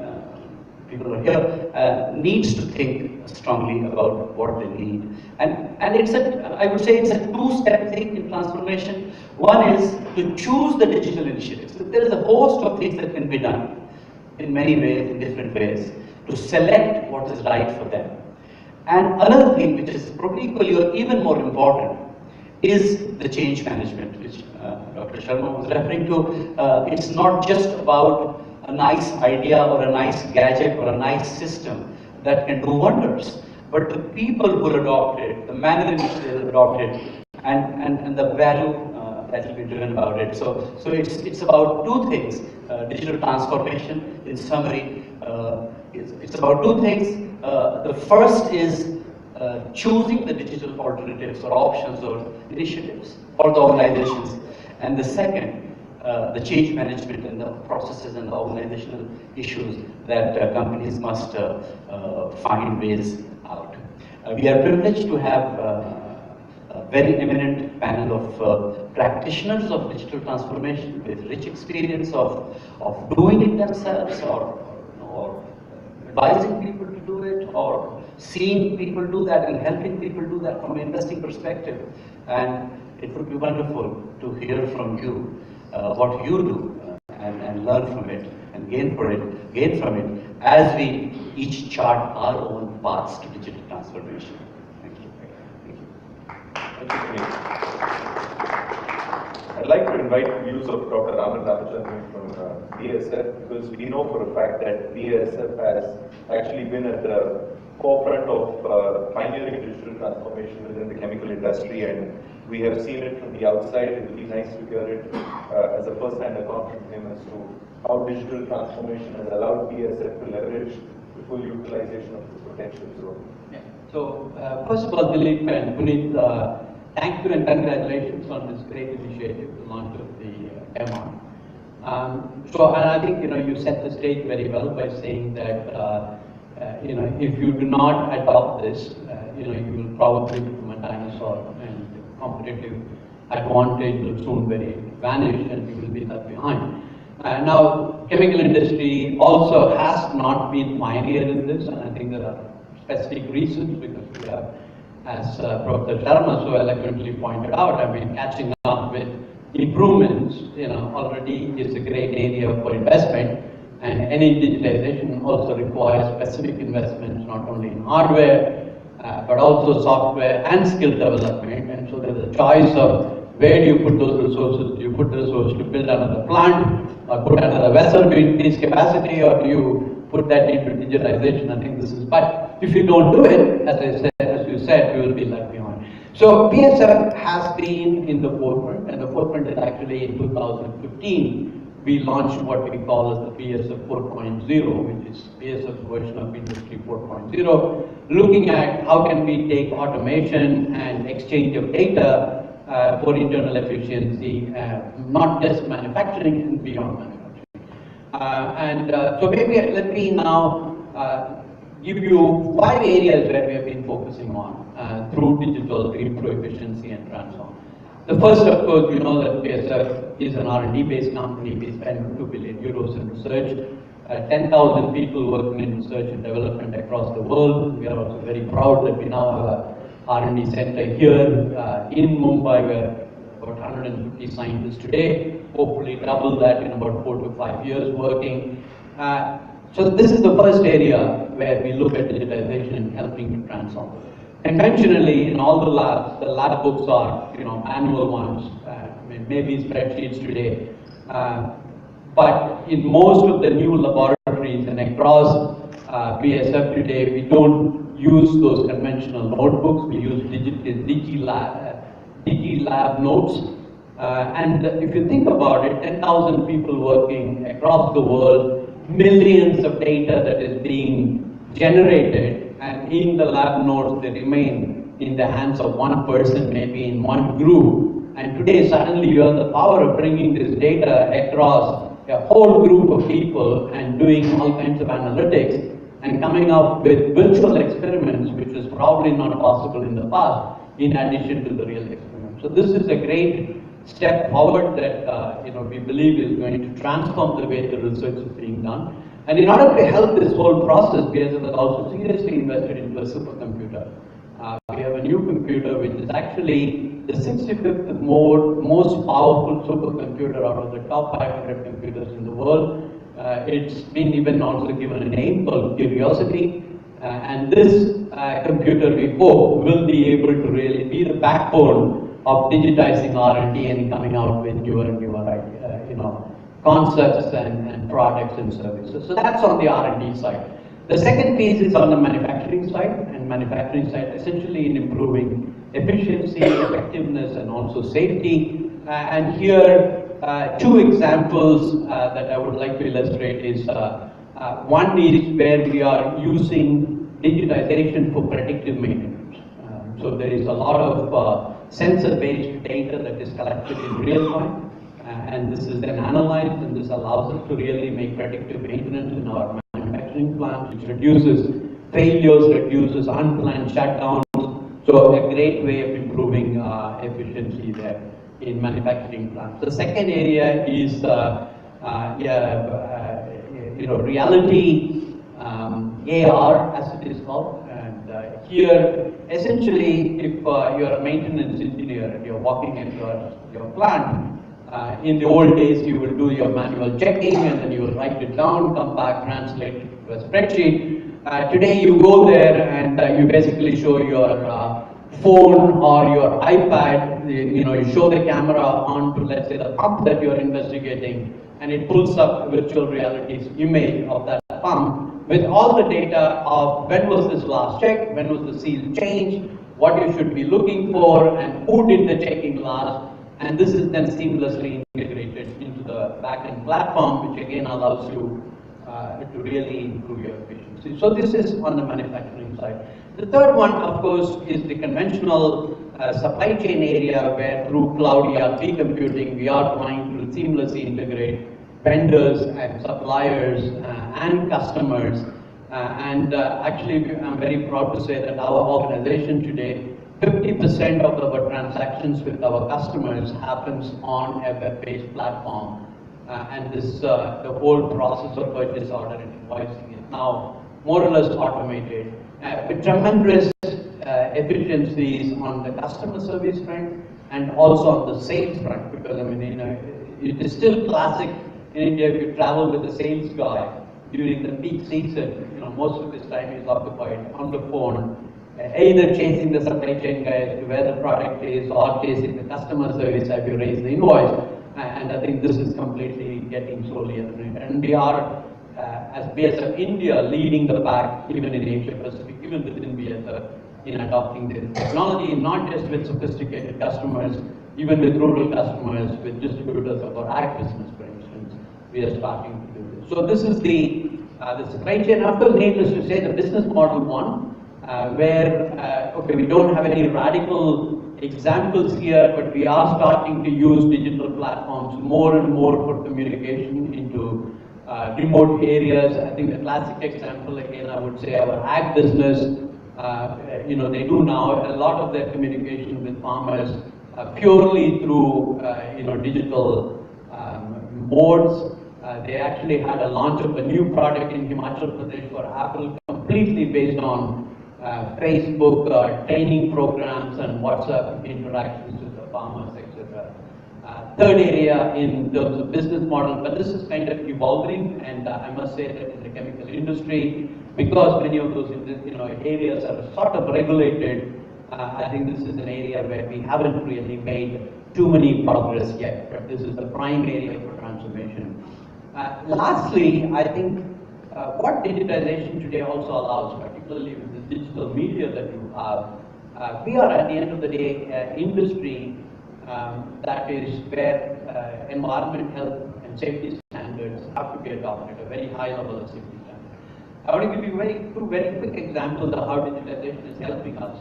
people are here, needs to think strongly about what they need. And I would say it's a two-step thing in transformation. One is to choose the digital initiatives. So there is a host of things that can be done in many ways, in different ways, to select what is right for them. And another thing, which is probably equally or even more important, is the change management, which Dr. Sharma was referring to. It's not just about a nice idea or a nice gadget or a nice system that can do wonders, but the people who will adopt it, the manner in which they will adopt it, and the value that will be driven about it. So it's about two things. Digital transformation, in summary, it's about two things. The first is choosing the digital alternatives or options or initiatives for the organizations, and the second, the change management and the processes and the organizational issues that companies must find ways out. We are privileged to have a very eminent panel of practitioners of digital transformation with rich experience of doing it themselves or advising people to do it or seeing people do that and helping people do that from an investing perspective. And it would be wonderful to hear from you what you do and learn from it and gain from it as we each chart our own paths to digital transformation. Thank you. Thank you. Thank you, Puneet. I'd like to invite the views of Dr. Raman Ramachandran from BASF, because we know for a fact that BASF has actually been at the forefront of pioneering digital transformation within the chemical industry, and we have seen it from the outside. It would be nice to hear it as a first-hand account from him as to how digital transformation has allowed BASF to leverage the full utilization of the potential. So, first of all, Dilip and Puneet, thank you and congratulations on this great initiative, the launch of the Chemarc. And I think you set the stage very well by saying that if you do not adopt this, you will probably become a dinosaur, and the competitive advantage will soon vanish, and you will be left behind. Now, chemical industry also has not been pioneer in this, and I think there are specific reasons, because we have, as Professor Sharma so eloquently pointed out, catching up with improvements, already is a great area for investment, and any digitization also requires specific investments, not only in hardware, but also software and skill development. And so there's a choice of where do you put those resources? Do you put resources to build another plant, or put another vessel to increase capacity, or do you put that into digitization? I think this is, but if you don't do it, as you said, you will be left behind. So BASF has been in the forefront, and the forefront is actually in 2015. We launched what we call as the BASF 4.0, which is BASF's version of Industry 4.0, looking at how can we take automation and exchange of data for internal efficiency, not just manufacturing and beyond manufacturing. So maybe let me now give you 5 areas where we have been focusing on through digital, through efficiency and transform. The first, of course, you know that BASF is an R&D based company. We spend 2 billion euros in research, 10,000 people working in research and development across the world. We are also very proud that we now have a R&D center here in Mumbai, where about 150 scientists today, hopefully double that in about 4 to 5 years working. So this is the first area where we look at digitization and helping to transform. Conventionally, in all the lab books are manual ones, maybe spreadsheets today. But in most of the new laboratories and across BASF today, we don't use those conventional notebooks. We use digi-lab notes. And if you think about it, 10,000 people working across the world, millions of data that is being generated, and in the lab notes they remain in the hands of one person, maybe in one group. And today suddenly you have the power of bringing this data across a whole group of people and doing all kinds of analytics and coming up with virtual experiments, which was probably not possible in the past, in addition to the real experiment. So this is a great step forward that we believe is going to transform the way the research is being done. And in order to help this whole process, BASF has also seriously invested into a supercomputer. We have a new computer which is actually the 65th most powerful supercomputer out of the top 500 computers in the world. It's been even also given a name called Curiosity. And this computer, we hope, will be able to really be the backbone of digitizing R&D and coming out with newer and newer concepts and products and services. So that's on the R&D side. The second piece is on the manufacturing side, and manufacturing side essentially in improving efficiency, effectiveness, and also safety. And here, 2 examples that I would like to illustrate is, one is where we are using digitization for predictive maintenance. So there is a lot of sensor-based data that is collected in real time. And this is then analyzed, and this allows us to really make predictive maintenance in our manufacturing plants, which reduces failures, reduces unplanned shutdowns. So a great way of improving efficiency there in manufacturing plants. The second area is reality, AR as it is called. And here essentially, if you're a maintenance engineer and you're working at your plant, in the old days, you will do your manual checking and then you will write it down, come back, translate it to a spreadsheet. Today, you go there and you basically show your phone or your iPad. You show the camera onto, let's say, the pump that you're investigating, and it pulls up virtual reality's image of that pump with all the data of when was this last check, when was the seal changed, what you should be looking for, and who did the checking last. And this is then seamlessly integrated into the backend platform, which again allows you to really improve your efficiency. So this is on the manufacturing side. The third one, of course, is the conventional supply chain area, where through cloud ERP computing, we are trying to seamlessly integrate vendors and suppliers and customers. Actually, I'm very proud to say that our organization today, 50% of our transactions with our customers happens on a web-based platform. The whole process of purchase order and invoicing is now more or less automated, with tremendous efficiencies on the customer service front and also on the sales front. Because it is still classic in India. If you travel with a sales guy during the peak season, most of his time is occupied on the phone, either chasing the supply chain guys to where the product is, or chasing the customer service as you raise the invoice. And I think this is completely getting slowly eliminated. And we are, as BSF India, leading the pack even in Asia Pacific, even within BSF, in adopting this technology, not just with sophisticated customers, even with rural customers, with distributors of our ag business, for instance, we are starting to do this. So this is the supply chain. Of course, needless to say, the business model one, where we don't have any radical examples here, but we are starting to use digital platforms more and more for communication into remote areas. I think the classic example, again, I would say our ag business, they do now a lot of their communication with farmers purely through digital modes. They actually had a launch of a new product in Himachal Pradesh for Apple, completely based on Facebook training programs and WhatsApp interactions with the farmers, etc. Third area in terms of business model, but this is kind of evolving, and I must say that in the chemical industry, because many of those areas are sort of regulated, I think this is an area where we haven't really made too many progress yet, but this is the prime area for transformation. Lastly, I think what digitization today also allows, particularly with the digital media that you have, we are at the end of the day industry that is where environment, health and safety standards have to be adopted, a very high level of safety standards. I want to give you two very quick examples of how digitization is helping us.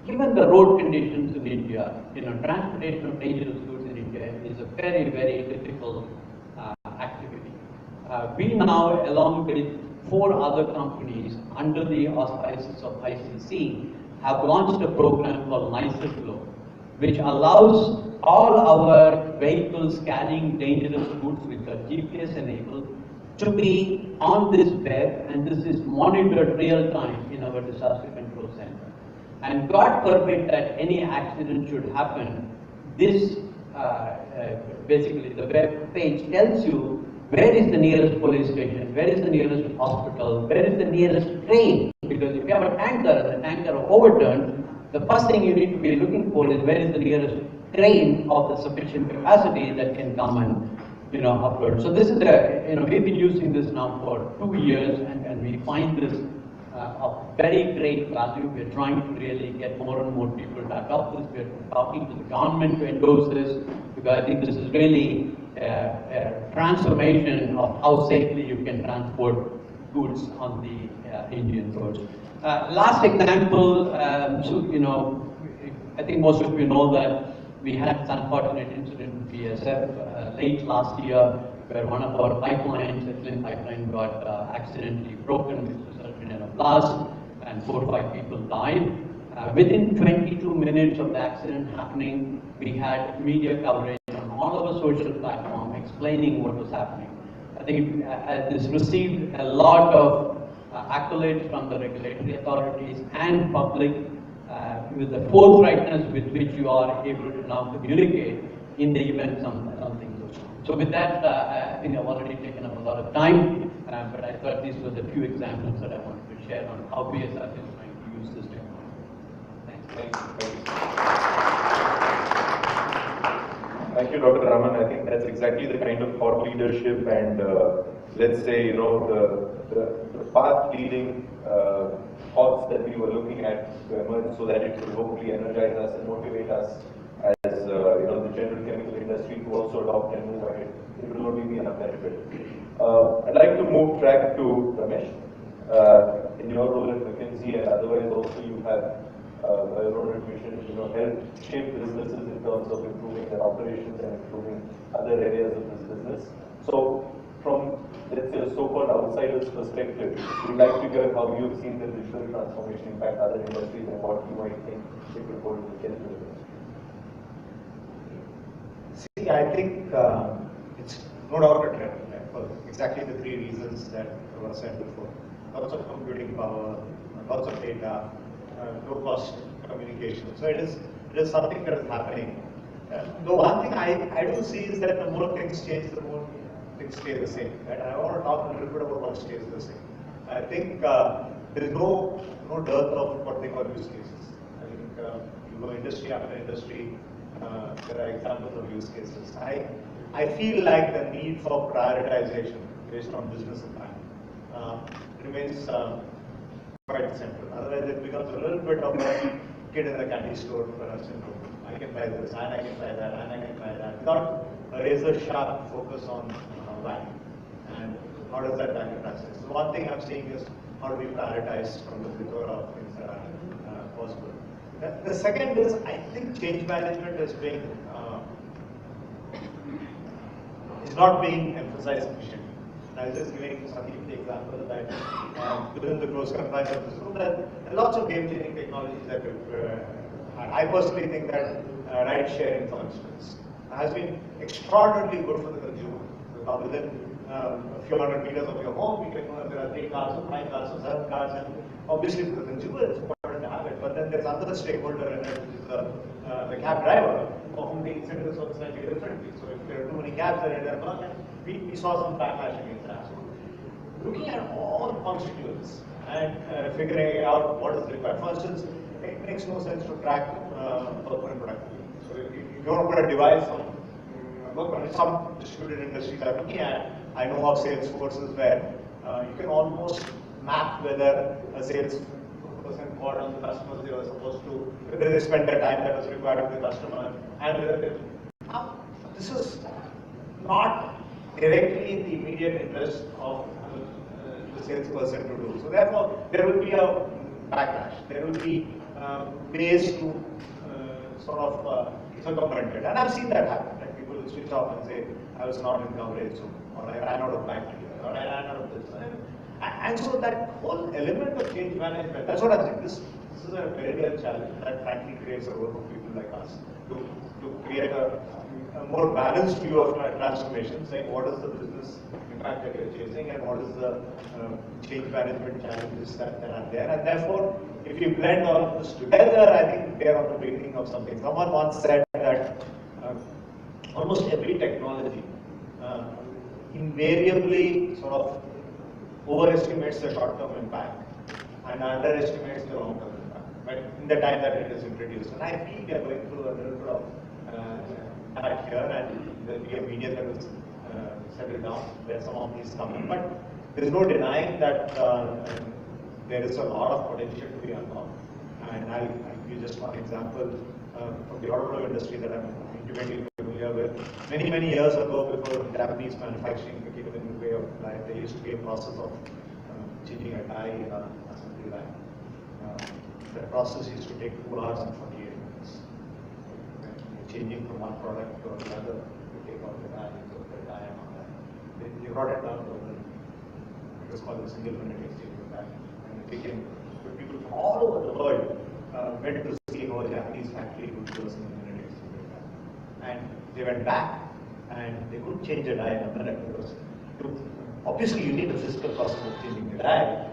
Given the road conditions in India, transportation of dangerous goods in India is a very, very difficult activity. We now, along with 4 other companies under the auspices of ICC, have launched a program called Nicer Flow, which allows all our vehicles carrying dangerous goods, which are GPS enabled, to be on this web, and this is monitored real time in our disaster control center. And God forbid that any accident should happen, this basically the web page tells you where is the nearest police station, where is the nearest hospital, where is the nearest train. Because if you have a tanker and the tanker overturned, the first thing you need to be looking for is where is the nearest train of the sufficient capacity that can come and upload. So this is we've been using this now for 2 years, and we find this of very great value. We're trying to really get more and more people to adopt this. We're talking to the government to endorse this, because I think this is really a transformation of how safely you can transport goods on the Indian roads. Last example, I think most of you know that we had this unfortunate incident in BSF late last year, where one of our pipelines, the Flint pipeline, got accidentally broken, which resulted in a blast, and 4 or 5 people died. Within 22 minutes of the accident happening, we had media coverage on all our social platforms explaining what was happening. I think this received a lot of accolades from the regulatory authorities and public, with the forthrightness with which you are able to now communicate in the event something goes wrong. So with that, I think I've already taken up a lot of time, but I thought these were the few examples that I wanted to share on how BSF is trying to use this technology. Thanks. Thank you, Dr. Raman. I think that's exactly the kind of thought leadership and let's say, you know, the path leading thoughts that we were looking at to emerge so that it could hopefully energize us and motivate us as you know, the general chemical industry to also adopt and move ahead. It will only be enough benefit. I'd like to move track to Ramesh. In your role at McKinsey and otherwise also you have by your own admission, you know, helped shape businesses in terms of improving their operations and improving other areas of this business. So, from let's say a so-called outsider's perspective, we'd like to hear how you've seen the digital transformation impact other industries and what you might think it will hold in the chemical industry. See, I think it's no doubt a trend for exactly the three reasons that were said before. Lots of computing power, lots of data, low cost communication. So it is something that is happening. The one thing I do see is that the more things change, the more things stay the same. Right? I want to talk a little bit about what stays the same. I think there is no dearth of what they call use cases. I think you go industry after industry, there are examples of use cases. I feel like the need for prioritization based on business impact remains quite simple. Otherwise, it becomes a little bit of a kid in the candy store for us. I can buy this, and I can buy that, and I can buy that. Without a razor-sharp focus on value. And how does that value translate? So one thing I'm seeing is how do we prioritize from the plethora of things that are possible. The second is, I think change management is not being emphasized sufficiently. I was just giving Sandeep the example that within the close confines of this room, that there are lots of game-changing technologies that we've had. I personally think that ride-sharing, for instance, has been extraordinarily good for the consumer. So within a few hundred meters of your home, you can know if there are 3 cars or 5 cars or 7 cars, and obviously for the consumer it's important to have it. But then there's another stakeholder in it, which is the cab driver, for whom the incentives are slightly differently. So if there are too many cabs that are there, we saw some backlash against that. So looking at all constituents and figuring out what is required. For instance, it makes no sense to track workman productivity. So if you want to put a device on workman, some distributed industries are looking at. I know of sales forces where you can almost map whether a sales person called on the customers they were supposed to, whether they spent the time that was required with the customer, and whether they. Now, this is not directly in the immediate interest of the salesperson to do. So therefore, there will be a backlash. There will be ways to sort of circumvent it. And I've seen that happen. Like people will switch off and say, I was not in coverage, or I ran out of battery, or I ran out of this. And so that whole element of change management, that's what I'm saying. This is a very real challenge that frankly creates a role for people like us to create a more balanced view of transformations, like what is the business impact that you're chasing and what is the change management challenges that are there. And therefore, if you blend all of this together, I think they're on the beginning of something. Someone once said that almost every technology invariably sort of overestimates the short-term impact and underestimates the long-term impact, right, in the time that it is introduced. And I feel we are going through a little bit of that here, and there will be a media that will settle down where some of these come in. But there is no denying that there is a lot of potential to be unlocked. And I'll give you just one example from the automobile industry that I'm intimately familiar with. Many years ago, before Japanese manufacturing became a new way of life, there used to be a process of changing a die in an assembly line. That process used to take 2 hours and 48 minutes. Changing from one product to another, to take out the die, to put the die and all that. They brought it down to it was called the single minute exchange of die. And it became, people from all over the world went to see how a Japanese factory would do a single minute exchange of die. And they went back and they couldn't change a die in a minute because obviously you need the physical cost of changing the die,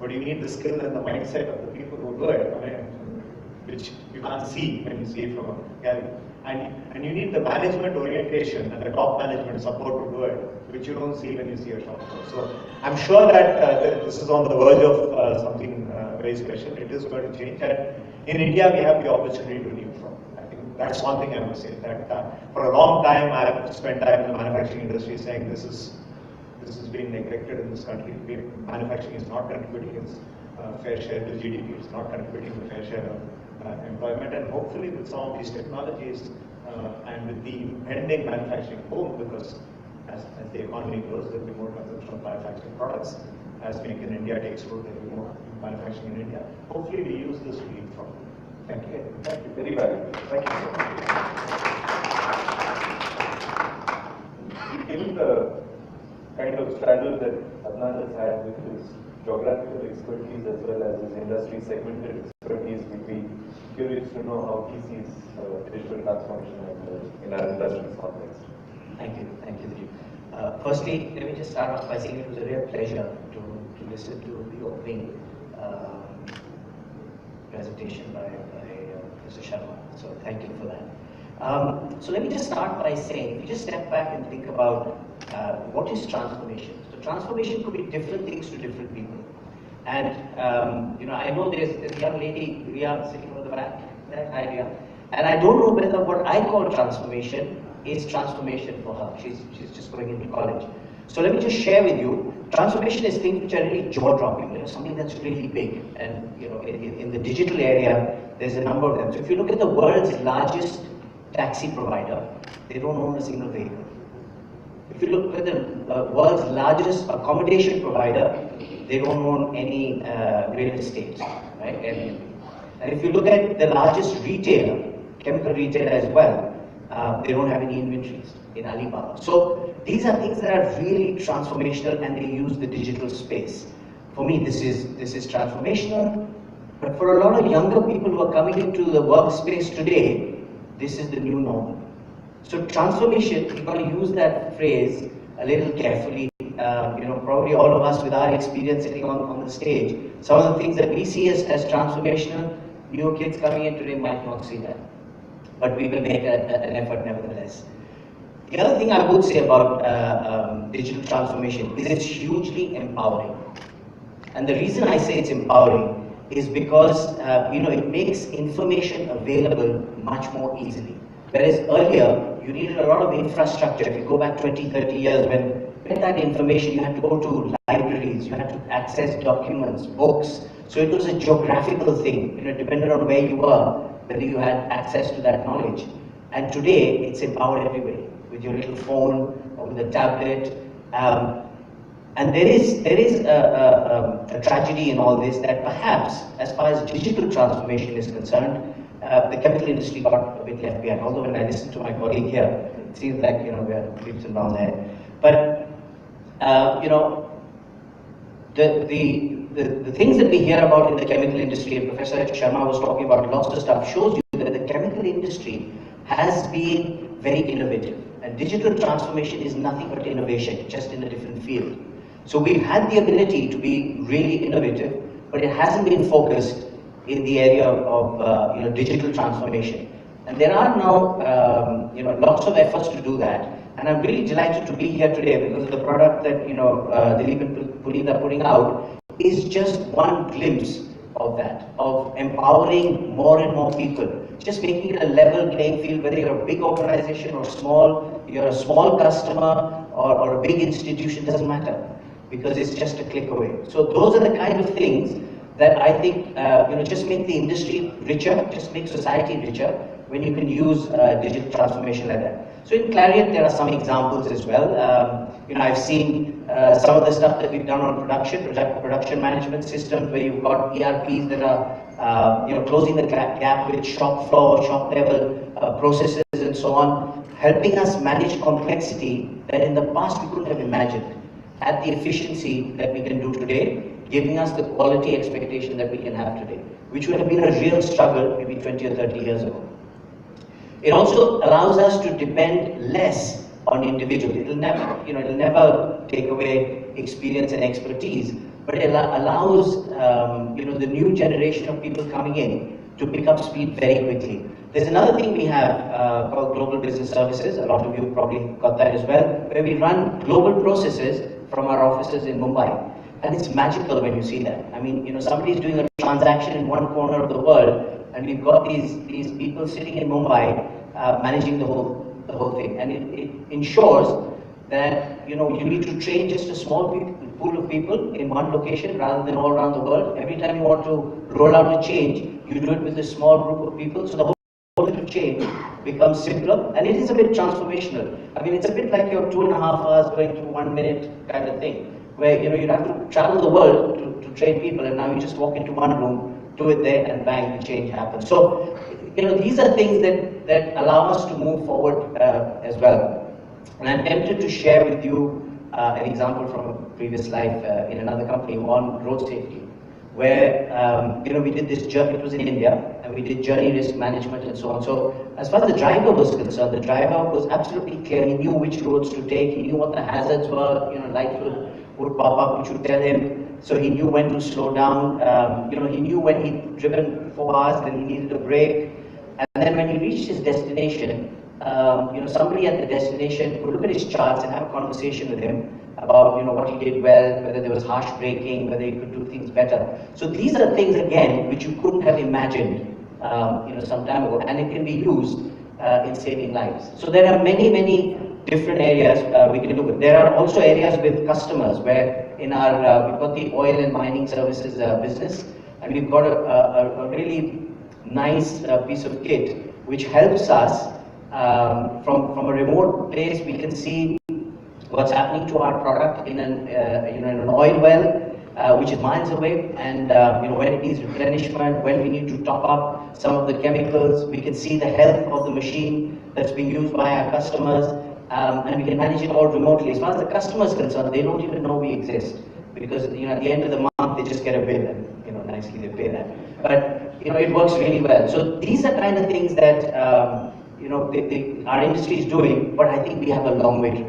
but you need the skill and the mindset of the people who do it. I mean, can't see when you see it from a gallery. And you need the management orientation and the top management support to do it, which you don't see when you see a shop floor. So I'm sure that this is on the verge of something very special. It is going to change. And in India, we have the opportunity to leap from. I think that's one thing I would say, that for a long time, I have spent time in the manufacturing industry saying this is being neglected in this country. Manufacturing is not contributing its fair share to GDP. It's not contributing the fair share of employment, and hopefully with some of these technologies and with the pending manufacturing boom, because as the economy grows, there will be more consumption of manufacturing products. As Make in India takes root, there will be more manufacturing in India. Hopefully we use this to lead from. Thank you. Thank you. Very valuable. Thank you so much. Given the kind of straddle that Adnan has had with his geographical expertise as well as his industry segmented expertise, we'd be curious to know how he sees digital transformation in our industry's context. Thank you, Dilip. Firstly, let me just start off by saying it was a real pleasure to listen to the opening presentation by Mr. Sharma. So thank you for that. So let me just start by saying, if you just step back and think about what is transformation. So transformation could be different things to different people. And I know there's a young lady, Ria, sitting over the back. Hi, Ria. And I don't know whether what I call transformation is transformation for her. She's just going into college. So let me just share with you, transformation is things which are really jaw-dropping, something that's really big. And in the digital area, there's a number of them. So if you look at the world's largest taxi provider, they don't own a single vehicle. If you look at the world's largest accommodation provider, they don't own any real estate, right? And if you look at the largest retailer, chemical retailer as well, they don't have any inventories in Alibaba. So these are things that are really transformational, and they use the digital space. For me, this is transformational, but for a lot of younger people who are coming into the workspace today, this is the new normal. So transformation, you've got to use that phrase a little carefully. Probably all of us with our experience sitting on the stage, some of the things that we see as transformational, new kids coming in today might not see that. But we will make an effort nevertheless. The other thing I would say about digital transformation is it's hugely empowering. And the reason I say it's empowering is because it makes information available much more easily. Whereas earlier, you needed a lot of infrastructure. If you go back 20, 30 years, when that information, you had to go to libraries, you had to access documents, books. So it was a geographical thing. It depended on where you were, whether you had access to that knowledge. And today, it's empowered everywhere, with your little phone or with a tablet. And there is a tragedy in all this, that perhaps, as far as digital transformation is concerned, the chemical industry got a bit left behind. Although when I listen to my colleague here, it seems like we're leaps and bounds there. But the things that we hear about in the chemical industry, and Professor Sharma was talking about lots of stuff, shows you that the chemical industry has been very innovative. And digital transformation is nothing but innovation, just in a different field. So we've had the ability to be really innovative, but it hasn't been focused in the area of digital transformation. And there are now lots of efforts to do that. And I'm really delighted to be here today, because the product that Dilip and Puneet are putting out is just one glimpse of that, of empowering more and more people, just making it a level playing field, whether you're a big organization or small, you're a small customer or a big institution, doesn't matter, because it's just a click away. So those are the kind of things that I think just make the industry richer, just make society richer, when you can use digital transformation like that. So in Clarion, there are some examples as well. I've seen some of the stuff that we've done on production management systems, where you've got ERPs that are closing the gap with shop floor, shop level processes and so on, helping us manage complexity that in the past we couldn't have imagined, at the efficiency that we can do today, giving us the quality expectation that we can have today, which would have been a real struggle maybe 20 or 30 years ago. It also allows us to depend less on individuals. It'll never take away experience and expertise, but it allows the new generation of people coming in to pick up speed very quickly. There's another thing we have called Global Business Services. A lot of you probably got that as well, where we run global processes from our offices in Mumbai. And it's magical when you see that. I mean, somebody's doing a transaction in one corner of the world, and we've got these people sitting in Mumbai managing the whole thing. And it ensures that you need to train just a small pool of people in one location rather than all around the world. Every time you want to roll out a change, you do it with a small group of people. So the whole change becomes simpler, and it is a bit transformational. I mean, it's a bit like your 2.5 hours going to 1 minute kind of thing, where you'd have to travel the world to train people, and now you just walk into one room, do it there, and bang, the change happens. So, these are things that allow us to move forward as well. And I'm tempted to share with you an example from a previous life in another company on road safety, where we did this journey. It was in India, and we did journey risk management and so on. So as far as the driver was concerned, the driver was absolutely clear. He knew which roads to take. He knew what the hazards were. Lights would pop up, which would tell him. So he knew when to slow down. He knew when he'd driven 4 hours, then he needed a break. And then when he reached his destination, somebody at the destination could look at his charts and have a conversation with him about what he did well, whether there was harsh braking, whether he could do things better. So these are things again which you couldn't have imagined some time ago, and it can be used in saving lives. So there are many different areas we can look at. There are also areas with customers where in our we've got the oil and mining services business, and we've got a really nice piece of kit which helps us from a remote place. We can see what's happening to our product in an oil well, which is miles away, and when it needs replenishment, when we need to top up some of the chemicals. We can see the health of the machine that's being used by our customers, and we can manage it all remotely. As far as the customer is concerned, they don't even know we exist, because at the end of the month they just get a bill and nicely they pay that. But it works really well. So these are kind of things that our industry is doing, but I think we have a long way to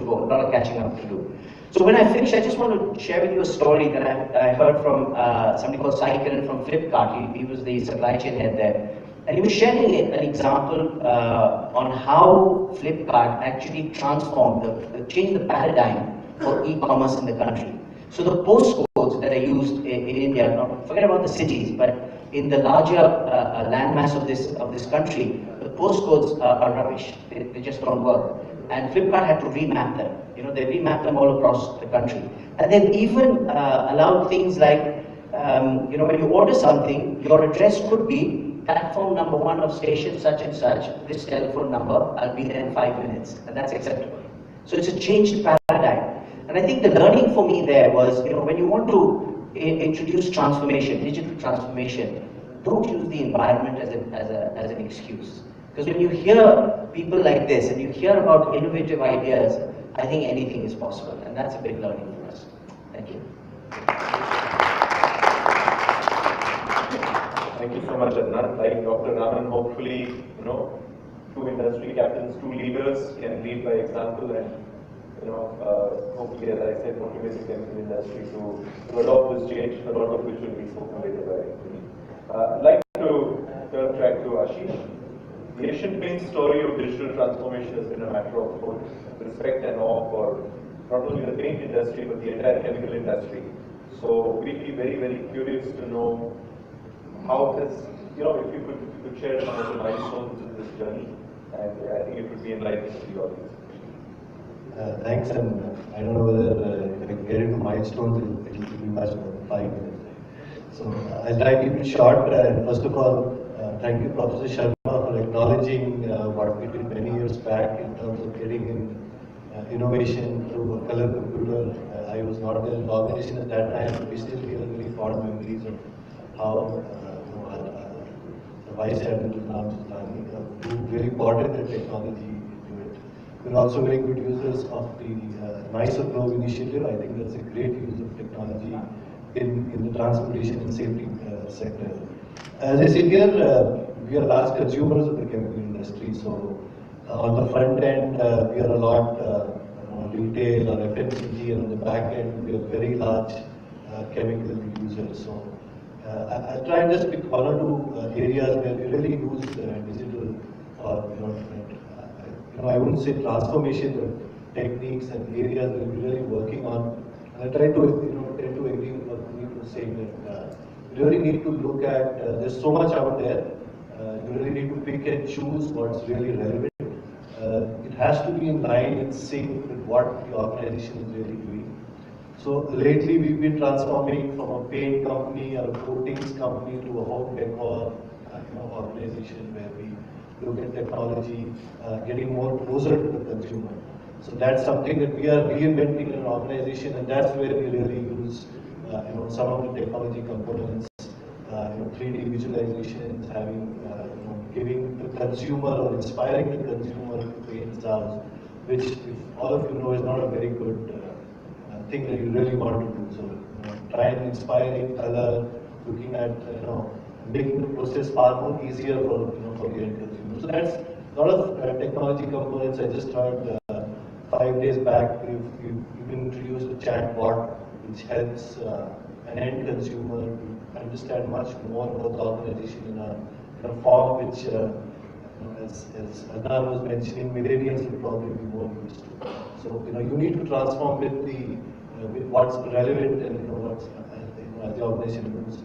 go, a lot of catching up to do. So when I finish, I just want to share with you a story that I heard from somebody called Saikiran from Flipkart. He was the supply chain head there. And he was sharing an example on how Flipkart actually transformed, changed the paradigm for e-commerce in the country. So the postcodes that are used in India, forget about the cities, but in the larger landmass of this country, the postcodes are rubbish. They just don't work. And Flipkart had to remap them. They remapped them all across the country. And then even allowed things like, when you order something, your address could be platform number 1 of station such and such, this telephone number, I'll be there in 5 minutes. And that's acceptable. So it's a changed paradigm. And I think the learning for me there was, when you want to introduce transformation, digital transformation, don't use the environment as an excuse. Because when you hear people like this and you hear about innovative ideas, I think anything is possible. And that's a big learning for us. Thank you. Thank you so much, Adnan. Like Dr. Raman, hopefully, two industry captains, two leaders can lead by example, and hopefully, as I said, motivate the chemical industry to adopt this change, a lot of which will be spoken later by. I'd like to turn track to Ashish. The Asian Paints story of digital transformation has been a matter of both respect and awe for not only the paint industry but the entire chemical industry. So we'd be very curious to know how has, if you could share some of the milestones in this journey, and I think it would be enlightening to the audience. Thanks, and I don't know whether if I can get into milestones, it will be much more than 5 minutes. So I'll try to keep it short. First of all, thank you, Professor Sharma, for acknowledging what we did many years back in terms of getting in innovation through a color computer. I was not in the organization at that time, but we still feel very fond memories of how the Vice Admiral really brought in the technology into it. We're also very good users of the Nicer Globe initiative. I think that's a great use of technology in the transportation and safety sector. As I said here, we are large consumers of the chemical industry. So on the front end, we are a lot retail or FMCG, and on the back end, we are very large chemical users. So I'll try and just pick one or two areas where we really use digital for, I wouldn't say transformation, but techniques and areas that we're really working on. And I try to, tend to agree with what Puneet was saying that you really need to look at, there's so much out there, you really need to pick and choose what's really relevant. It has to be in line and sync with what the organization is really doing. So lately we've been transforming from a paint company or a coatings company to a home decor organization where we look at technology, getting more closer to the consumer. So that's something that we are reinventing in an organization, and that's where we really use some of the technology components, 3D visualizations, giving the consumer or inspiring the consumer to paint jobs, which, if all of you know, is not a very good thing that you really want to do. So try and inspiring color, looking at making the process far more easier for the end consumer. So that's a lot of technology components. I just heard 5 days back we've even introduced a chat bot which helps an end consumer to understand much more about the organization in a form which, as Adnan was mentioning, millennials will probably be more used to. So you need to transform with what's relevant and what's as the organization moves.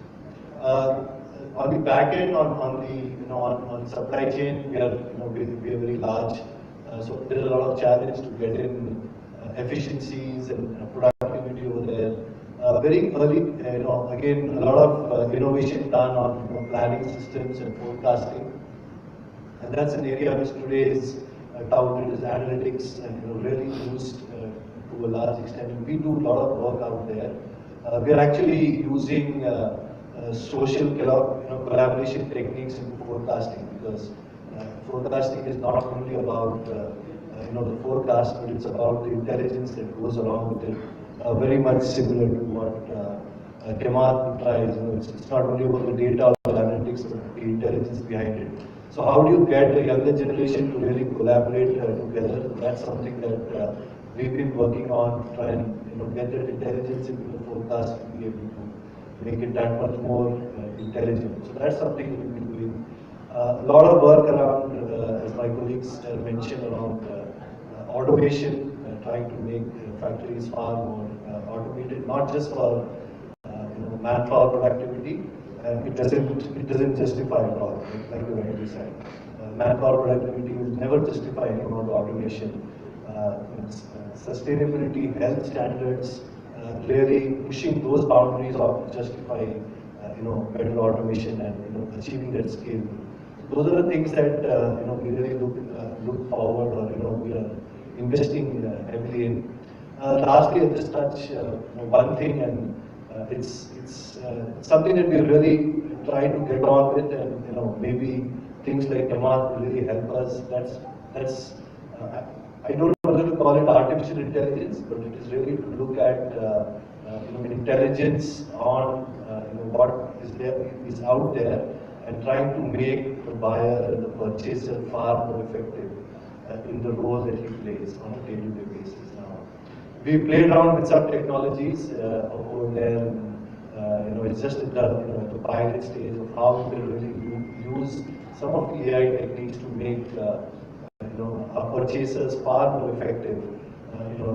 On the back end, on supply chain, we are very large. So there's a lot of challenge to get in efficiencies and productivity over there. Very early, again, a lot of innovation done on planning systems and forecasting. And that's an area which today is touted as analytics and really used to a large extent. And we do a lot of work out there. We are actually using social collaboration techniques in forecasting, because forecasting is not only about the forecast, but it's about the intelligence that goes along with it. Very much similar to what Chemarc tries. It's not only about the data or analytics, but the intelligence behind it. So how do you get the younger generation to really collaborate together? That's something that we've been working on, try and get that intelligence into the forecast to be able to make it that much more intelligent. So that's something that we've been doing. A lot of work around, as my colleagues mentioned, around automation, trying to make factories far more automated, not just for manpower productivity. It doesn't justify at all, like you rightly said. Manpower productivity will never justify any amount of automation. Sustainability, health standards, really pushing those boundaries of justifying better automation and achieving that scale. Those are the things that we really look forward, or we are investing heavily in. Lastly, I'll just touch one thing, and it's something that we really try to get on with, and maybe things like Chemarc will really help us. That's I don't know whether to call it artificial intelligence, but it is really to look at intelligence on what is out there, and trying to make the buyer and the purchaser far more effective in the role that he plays on a day-to-day basis. Now, we played around with some technologies over there. It's just at the pilot stage of how we can really use some of the AI techniques to make our purchasers far more effective.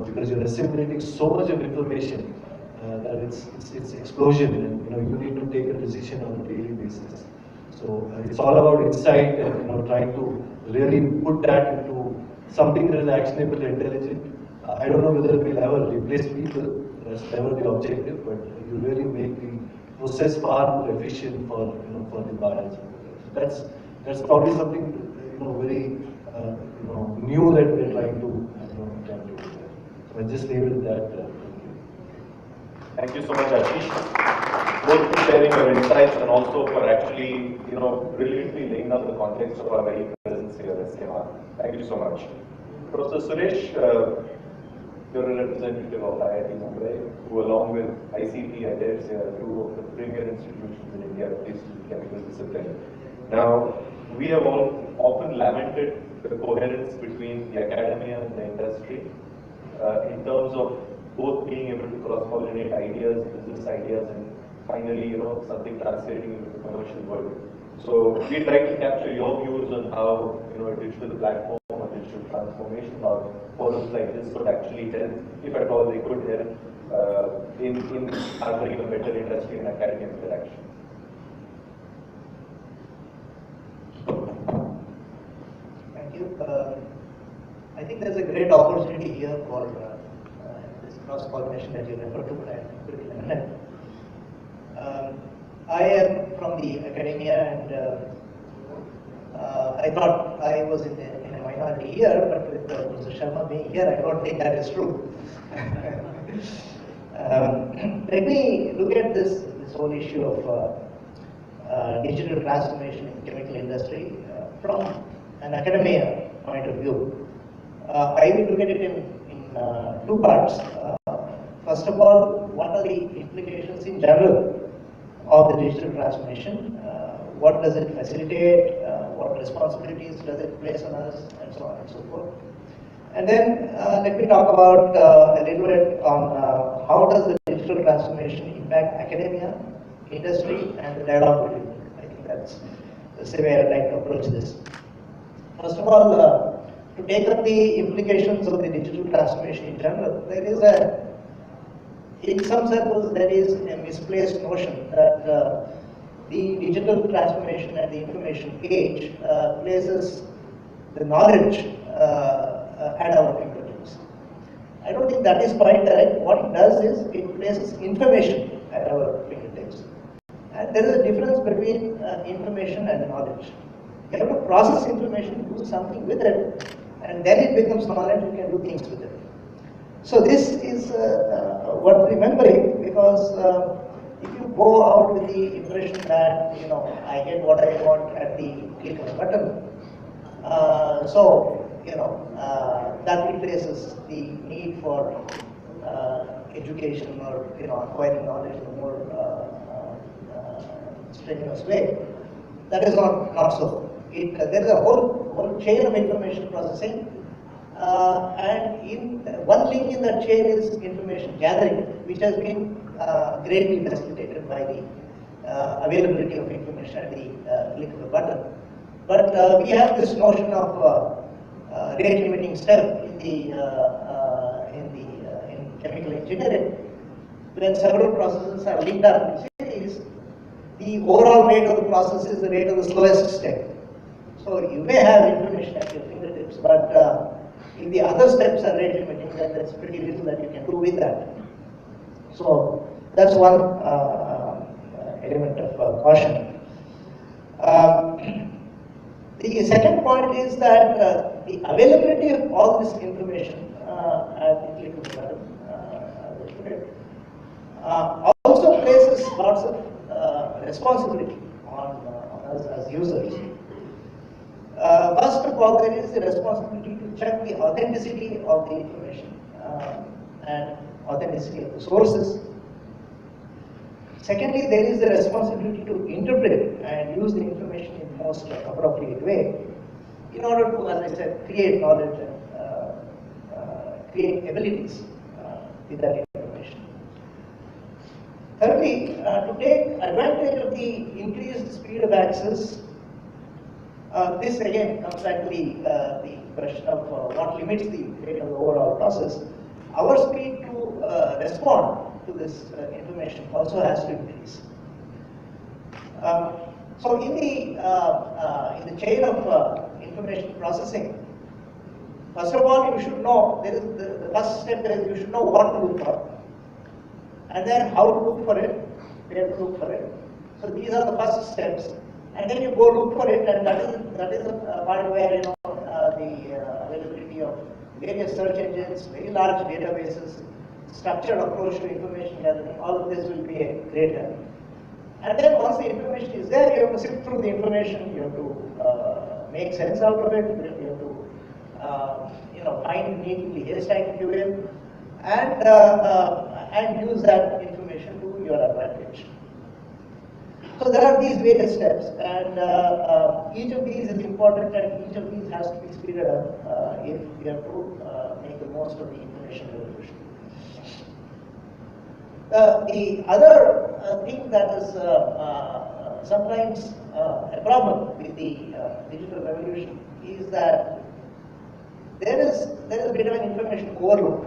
Because you're assimilating so much of information that it's explosion, and you need to take a decision on a daily basis. So it's all about insight and trying to really put that into something that is actionable, intelligent. I don't know whether we'll ever replace people. That's never the objective, but you really make the process far more efficient for the buyers. So that's probably something very new that we're trying to do. So I just leave it at that. Thank you so much, Ashish, both for sharing your insights and also for actually, brilliantly laying down the context of our very presence here at Chemarc. Thank you so much. Professor Suresh, you're a representative of IIT Mumbai, who along with ICT, I dare say, are two of the premier institutions in India placed in the chemical discipline. Now, we have all often lamented the coherence between the academia and the industry in terms of both being able to cross-pollinate ideas, business ideas, and finally, something translating into the commercial world. So we try to capture your views on how, a digital platform or digital transformation or forums like this could actually help, if at all they could help, in harboring a better industry and academic interaction. Thank you. I think there's a great opportunity here for this cross-pollination that you referred to, and pretty eminent. I am from the academia, and I thought I was in a minority here, but with Professor Sharma being here, I don't think that is true. Let me look at this whole issue of digital transformation in the chemical industry from an academia point of view. I will look at it in two parts. First of all, what are the implications in general of the digital transformation? What does it facilitate? What responsibilities does it place on us, and so on and so forth. And then let me talk about a little bit on how does the digital transformation impact academia, industry, and the dialogue between them. I think that's the way I'd like to approach this. First of all, to take up the implications of the digital transformation in general, there is in some circles, there is a misplaced notion that the digital transformation and the information age places the knowledge at our fingertips. I don't think that is quite correct. What it does is it places information at our fingertips. And there is a difference between information and knowledge. You have to process information, do something with it, and then it becomes knowledge, you can do things with it. So this is worth remembering, because if you go out with the impression that, I get what I want at the click of a button, that replaces the need for education or, acquiring knowledge in a more strenuous way. That is not so. There is a whole chain of information processing, and one link in that chain is information gathering, which has been greatly facilitated by the availability of information at the click of a button. But we have this notion of rate limiting step in chemical engineering. When several processes are linked up in series, the overall rate of the process is the rate of the slowest step. So you may have information at your fingertips, but if the other steps are rate limiting, then there's pretty little that you can do with that. So that's one element of caution. The second point is that the availability of all this information at the click of a button also places lots of responsibility on us as users. First of all, there is the responsibility to check the authenticity of the information and authenticity of the sources. Secondly, there is the responsibility to interpret and use the information in the most appropriate way in order to, as I said, create knowledge and create abilities with that information. Thirdly, to take advantage of the increased speed of access, this again comes back to the question of what limits the rate of the overall process. Our speed to respond to this information also has to increase. So in the chain of information processing, first of all, you should know, the first step is you should know what to look for, and then how to look for it, where to look for it. So these are the first steps, and then you go look for it, and that is a part where the availability of various search engines, very large databases, structured approach to information gathering, all of this will be a great help. And then once the information is there, you have to sift through the information, you have to make sense out of it, you have to find neatly haystack, if you will, and use that information to your advantage. So there are these various steps, and each of these is important, and each of these has to be speeded up if we have to make the most of the information revolution. The other thing that is sometimes a problem with the digital revolution is that there is a bit of an information overload,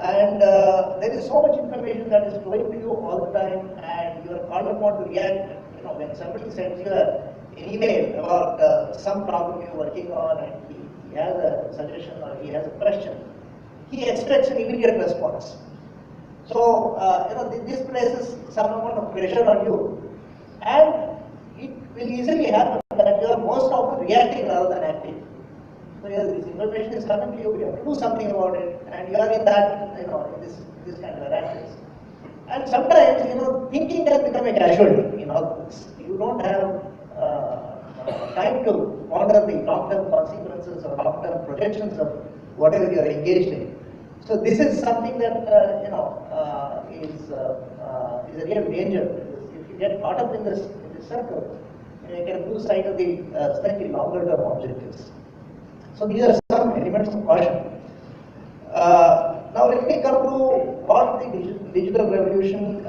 and there is so much information that is flowing to you all the time, and you are called upon to react. You know, when somebody sends you an email about some problem you're working on, and he has a suggestion or he has a question, he expects an immediate response. So, this places some amount of pressure on you, and it will easily happen that you are most often reacting rather than acting. So, yes, this information is coming to you, you have to do something about it, and you are in that, in this kind of a rat race. And sometimes, thinking can become a casualty in all this. You don't have time to ponder the long-term consequences or long-term projections of whatever you are engaged in. So this is something that is a real danger. If you get caught up in this circle, you can lose sight of the slightly longer-term objectives. So these are some elements of caution. Now let me come to what the digital revolution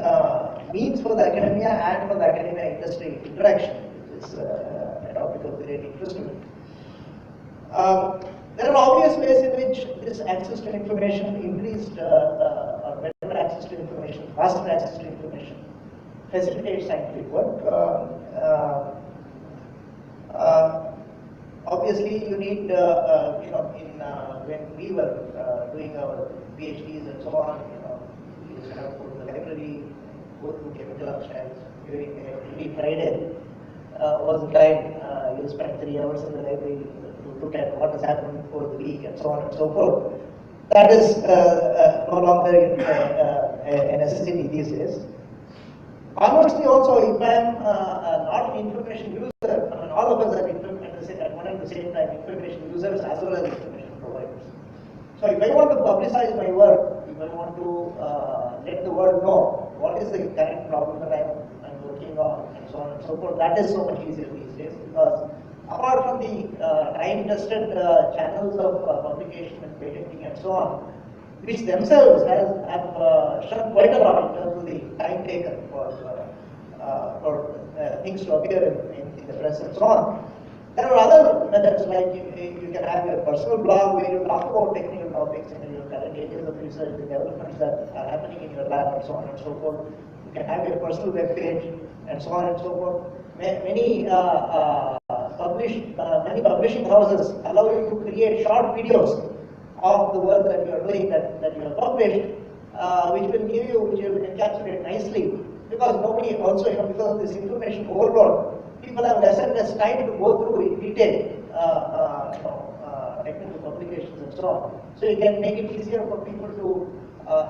means for the academia and for the academia industry interaction. This is a topic of great interest to me. There are obvious ways in which this access to information, increased or better access to information, faster access to information, facilitates scientific work. Obviously, you need, when we were doing our PhDs and so on, we used to have to go to the library, go through chemical abstracts. During every Friday was the time you spend 3 hours in the library to look at what has happened for the week and so on and so forth. That is no longer a necessity these days. Conversely, also, if I am not an information user, I mean, all of us are at one and the same time information users as well as information providers. So, if I want to publicize my work, if I want to let the world know what is the current problem that I'm working on, and so on and so forth, that is so much easier these days, because apart from the time-tested channels of publication and patenting and so on, which themselves have shrunk quite a lot in terms of the time taken for things to appear in the press and so on. There are other methods, like you can have your personal blog where you talk about technical topics and your current areas of research, the developments that are happening in your lab and so on and so forth. You can have your personal web page and so on and so forth. Many publishing houses allow you to create short videos of the work that you are doing, that you have published, which will encapsulate nicely, because nobody also, because of this information overload, people have less and less time to go through in detail, technical publications and so on. So you can make it easier for people to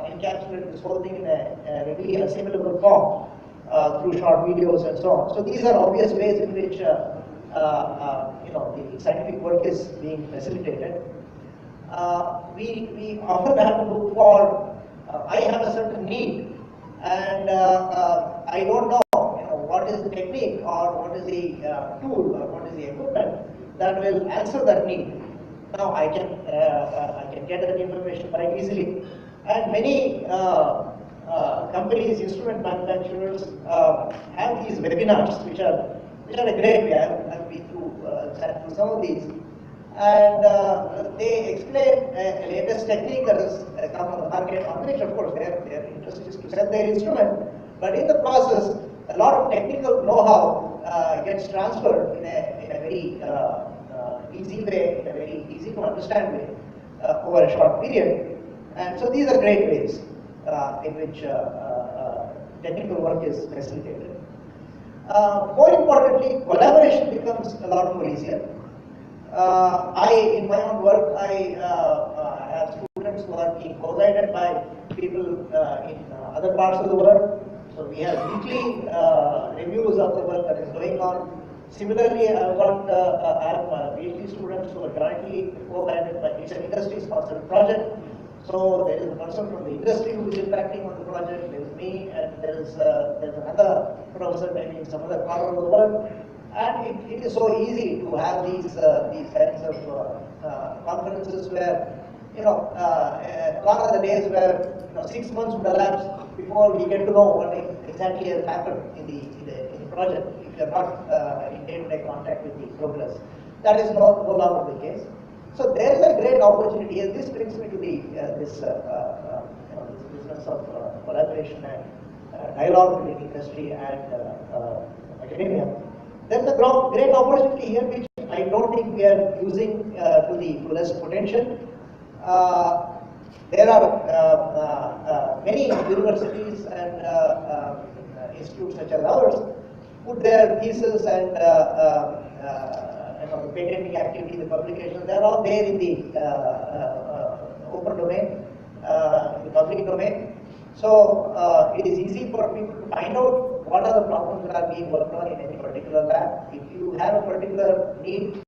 encapsulate this whole thing in a readily assimilable form through short videos and so on. So these are obvious ways in which the scientific work is being facilitated. We often have to look for, I have a certain need, and I don't know, what is the technique or what is the tool or what is the equipment that will answer that need. Now I can get that information quite easily, and many companies, instrument manufacturers have these webinars, which are a great way. I've been through some of these. And they explain a latest technique that has come on the market, on which, of course, their interest is to sell their instrument. But in the process, a lot of technical know-how gets transferred in a very easy way, in a very easy to understand way, over a short period. And so these are great ways in which technical work is facilitated. More importantly, collaboration becomes a lot more easier. In my own work, I have students who are being co-guided by people in other parts of the world. So we have weekly reviews of the work that is going on. Similarly, I have PhD students who are jointly co-guided by, it's an industry-sponsored project. So there is a person from the industry who is impacting on the project. There is me, and there's another professor maybe in some other part of the world. And it is so easy to have these kinds of conferences where gone are the days where 6 months would elapse before we get to know what exactly has happened in the project if you are not in day-to-day contact with the progress. That is no longer the case. So there is a great opportunity, and this brings me to this business of collaboration and dialogue between industry and academia. There is a great opportunity here which I don't think we are using to the fullest potential. There are many universities and institutes such as ours put their thesis and the patenting activity, the publication, they are all there in the open domain, the public domain. So it is easy for people to find out what are the problems that are being worked on in any particular lab. If you have a particular need,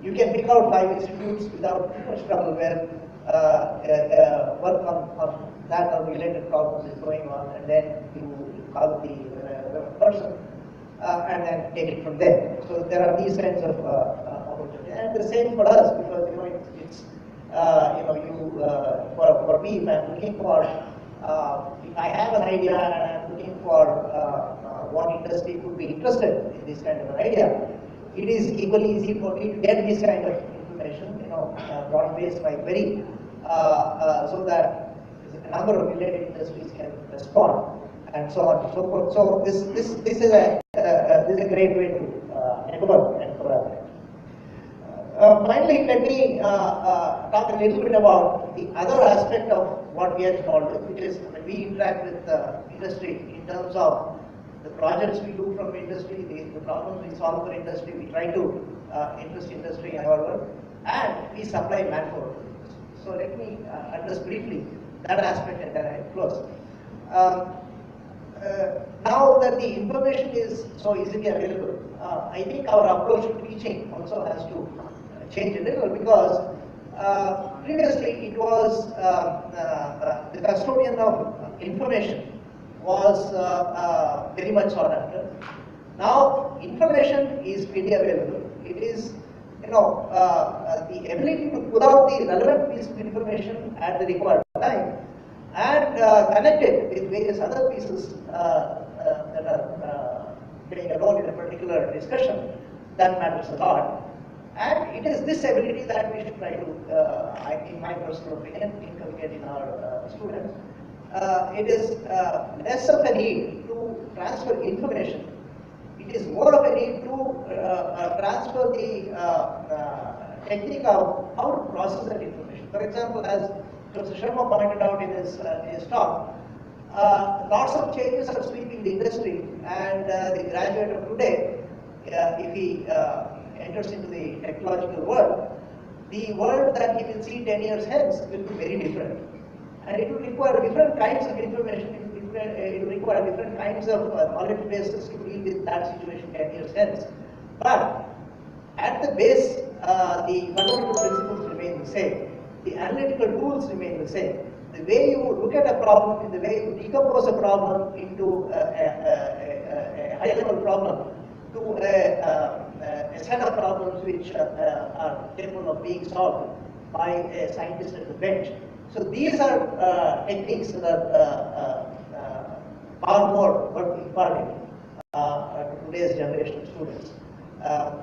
you can pick out 5 institutes without too much trouble where work on that or related problems is going on, and then you call the person and then take it from there. So there are these kinds of opportunities, and the same for us, because it's for me, if I'm looking for if I have an idea and I'm looking for what industry could be interested in this kind of an idea, it is equally easy for me to get this kind of information, broad-based by query, so that a number of related industries can respond, and so on and so forth. So this is a great way to network and collaborate. Finally, let me talk a little bit about the other aspect of what we are involved with, which is when we interact with industry in terms of the projects we do from industry, the problems we solve for industry, we try to interest industry in our work, and we supply manpower. So let me address briefly that aspect and then I close. Now that the information is so easily available, I think our approach to teaching also has to change a little, because previously it was the custodian of information was very much sought after. Now information is freely available. It is the ability to pull out the relevant piece of information at the required time and connect it with various other pieces that are playing a role in a particular discussion that matters a lot. And it is this ability that we should try to, in my personal opinion, inculcate in our students. It is less of a need to transfer information. It is more of a need to transfer the technique of how to process that information. For example, as Professor Sharma pointed out in his talk, lots of changes are sweeping the industry, and the graduate of today, if he enters into the technological world, the world that he will see 10 years hence will be very different. And it will require different kinds of information, it will require different kinds of knowledge bases to deal with that situation 10 years hence. But at the base, the fundamental principles remain the same. The analytical tools remain the same. The way you look at a problem, the way you decompose a problem into a high-level problem to a set of problems which are capable of being solved by a scientist at the bench. So these are techniques that are far more worth imparting to today's generation of students.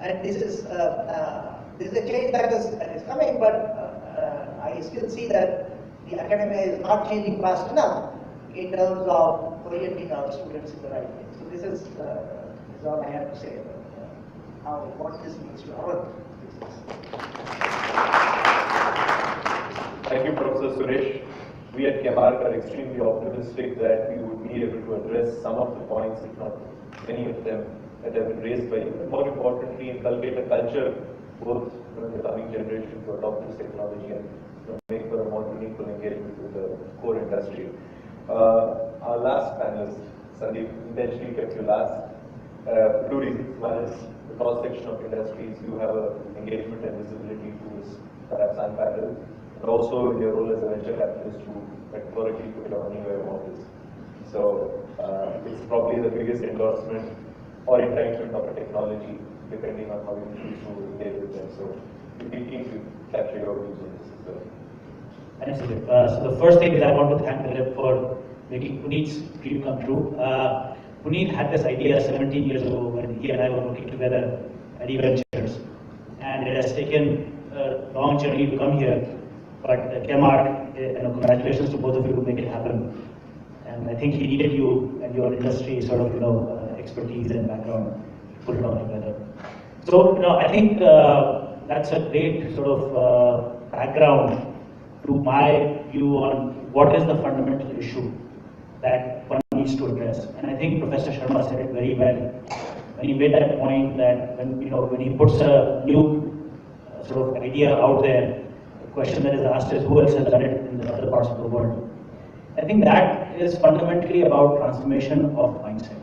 And this is a change that is coming, but I still see that the academia is not changing fast enough in terms of orienting our students in the right way. So this is all I have to say about what this means to our business. Thank you, Professor Suresh. We at Chemarc are extremely optimistic that we would be able to address some of the points, if not many of them, that have been raised by you. And more importantly, inculcate a culture both in the coming generation to adopt this technology and make for a more meaningful engagement with the core industry. Our last panelist, Sandeep, intentionally kept you last. Two reasons. One is the cross-section of industries. You have an engagement and visibility tools, perhaps unparalleled. And also your role as a venture capitalist to metaphorically put on new wave models. So it's probably the biggest endorsement or entitlement of a technology, depending on how you choose to engage with them. So we'd be keen to capture your views on this as well. Thanks, Dilip. So the first thing is I want to thank Dilip for making Puneet's dream come true. Puneet had this idea 17 years ago when he and I were working together at eVentures, and it has taken a long journey to come here. But Chemarc, congratulations to both of you to make it happen. And I think he needed you and your industry sort of expertise and background to put it all together. So I think that's a great sort of background to my view on what is the fundamental issue that one needs to address. And I think Professor Sharma said it very well when he made that point that when he puts a new sort of idea out there, the question that is asked is who else has done it in the other parts of the world. I think that is fundamentally about transformation of mindset.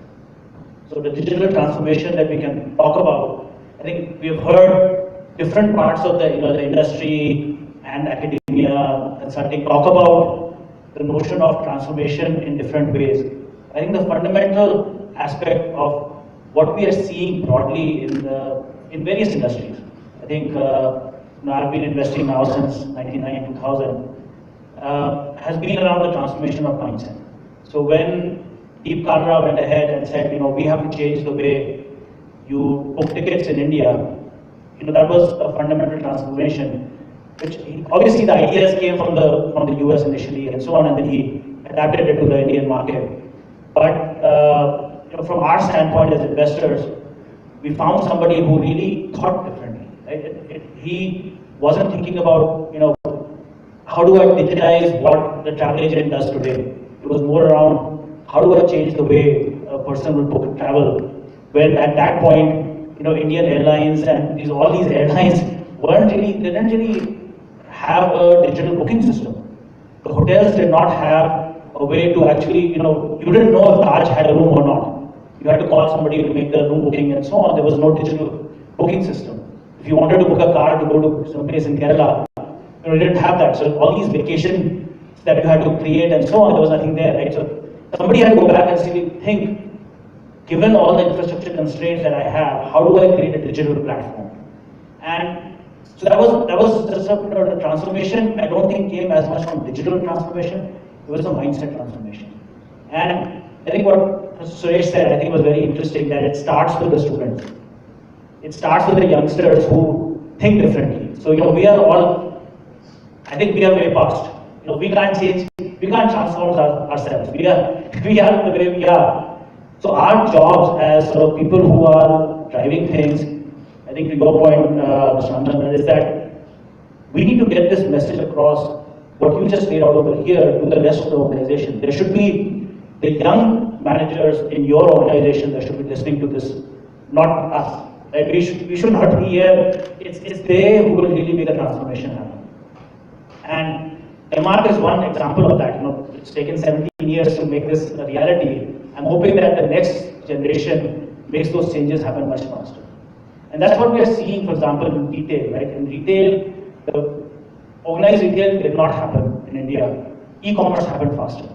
So the digital transformation that we can talk about, I think we have heard different parts of the industry and academia, consulting talk about the notion of transformation in different ways. I think the fundamental aspect of what we are seeing broadly in various industries. I think I've been investing now since 1999, 2000, has been around the transformation of mindset. So when Deep Kalra went ahead and said, we have to change the way you book tickets in India, that was a fundamental transformation. Which obviously the ideas came from the US initially and so on, and then he adapted it to the Indian market. But from our standpoint as investors, we found somebody who really thought differently. Right? He wasn't thinking about how do I digitize what the travel agent does today. It was more around how do I change the way a person will book travel. When at that point, Indian Airlines and all these airlines didn't really have a digital booking system. The hotels did not have a way to actually, you didn't know if Taj had a room or not. You had to call somebody to make the room booking and so on. There was no digital booking system. If you wanted to book a car to go to some place in Kerala, you didn't have that. So all these vacations that you had to create and so on, there was nothing there, right? So somebody had to go back and think, given all the infrastructure constraints that I have, how do I create a digital platform? And so that was just a transformation. I don't think came as much from digital transformation. It was a mindset transformation. And I think what Suresh said, I think was very interesting that it starts with the students. It starts with the youngsters who think differently. So we are all, I think we are way past. We can't change, we can't transform ourselves. We are the way we are. So our jobs as sort of people who are driving things, I think to your point, Mr. Anand, is that we need to get this message across, what you just laid out over here, to the rest of the organization. There should be the young managers in your organization that should be listening to this, not us. Right? We should not be here. It's they who will really make the transformation happen. And Chemarc is one example of that. It's taken 17 years to make this a reality. I'm hoping that the next generation makes those changes happen much faster. And that's what we are seeing, for example, in retail, right? In retail, the organized retail did not happen in India. E-commerce happened faster.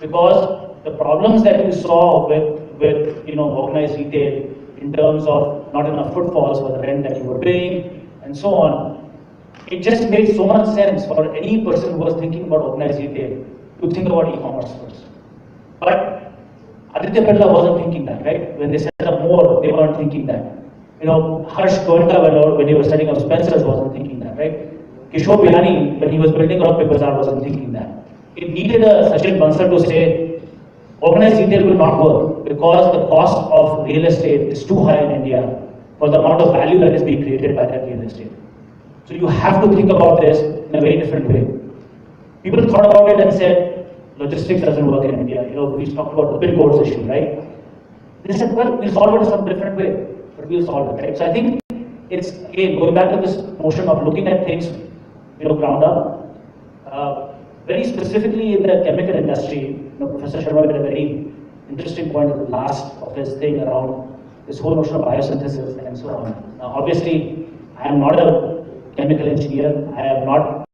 Because the problems that we saw with organized retail in terms of not enough footfalls for the rent that you were paying and so on, it just made so much sense for any person who was thinking about organized retail to think about e-commerce first. But Aditya Birla wasn't thinking that, right? When they set up more, they weren't thinking that. Harsh Goenka, when he was setting up Spencer's, wasn't thinking that, right? Kishore Biyani, when he was building up Bazaar, wasn't thinking that. It needed a Sachin Bansal to say, organized retail will not work because the cost of real estate is too high in India for the amount of value that is being created by that real estate. So you have to think about this in a very different way. People thought about it and said, logistics doesn't work in India. We talked about the pin codes issue, right? They said, well, we'll solve it in some different way, but we'll solve it, right? So I think it's, again, going back to this notion of looking at things, ground up. Very specifically in the chemical industry, Professor Sharma made a very interesting point at the last of his thing around this whole notion of biosynthesis and so on. Now, obviously, I am not a chemical engineer. I am not,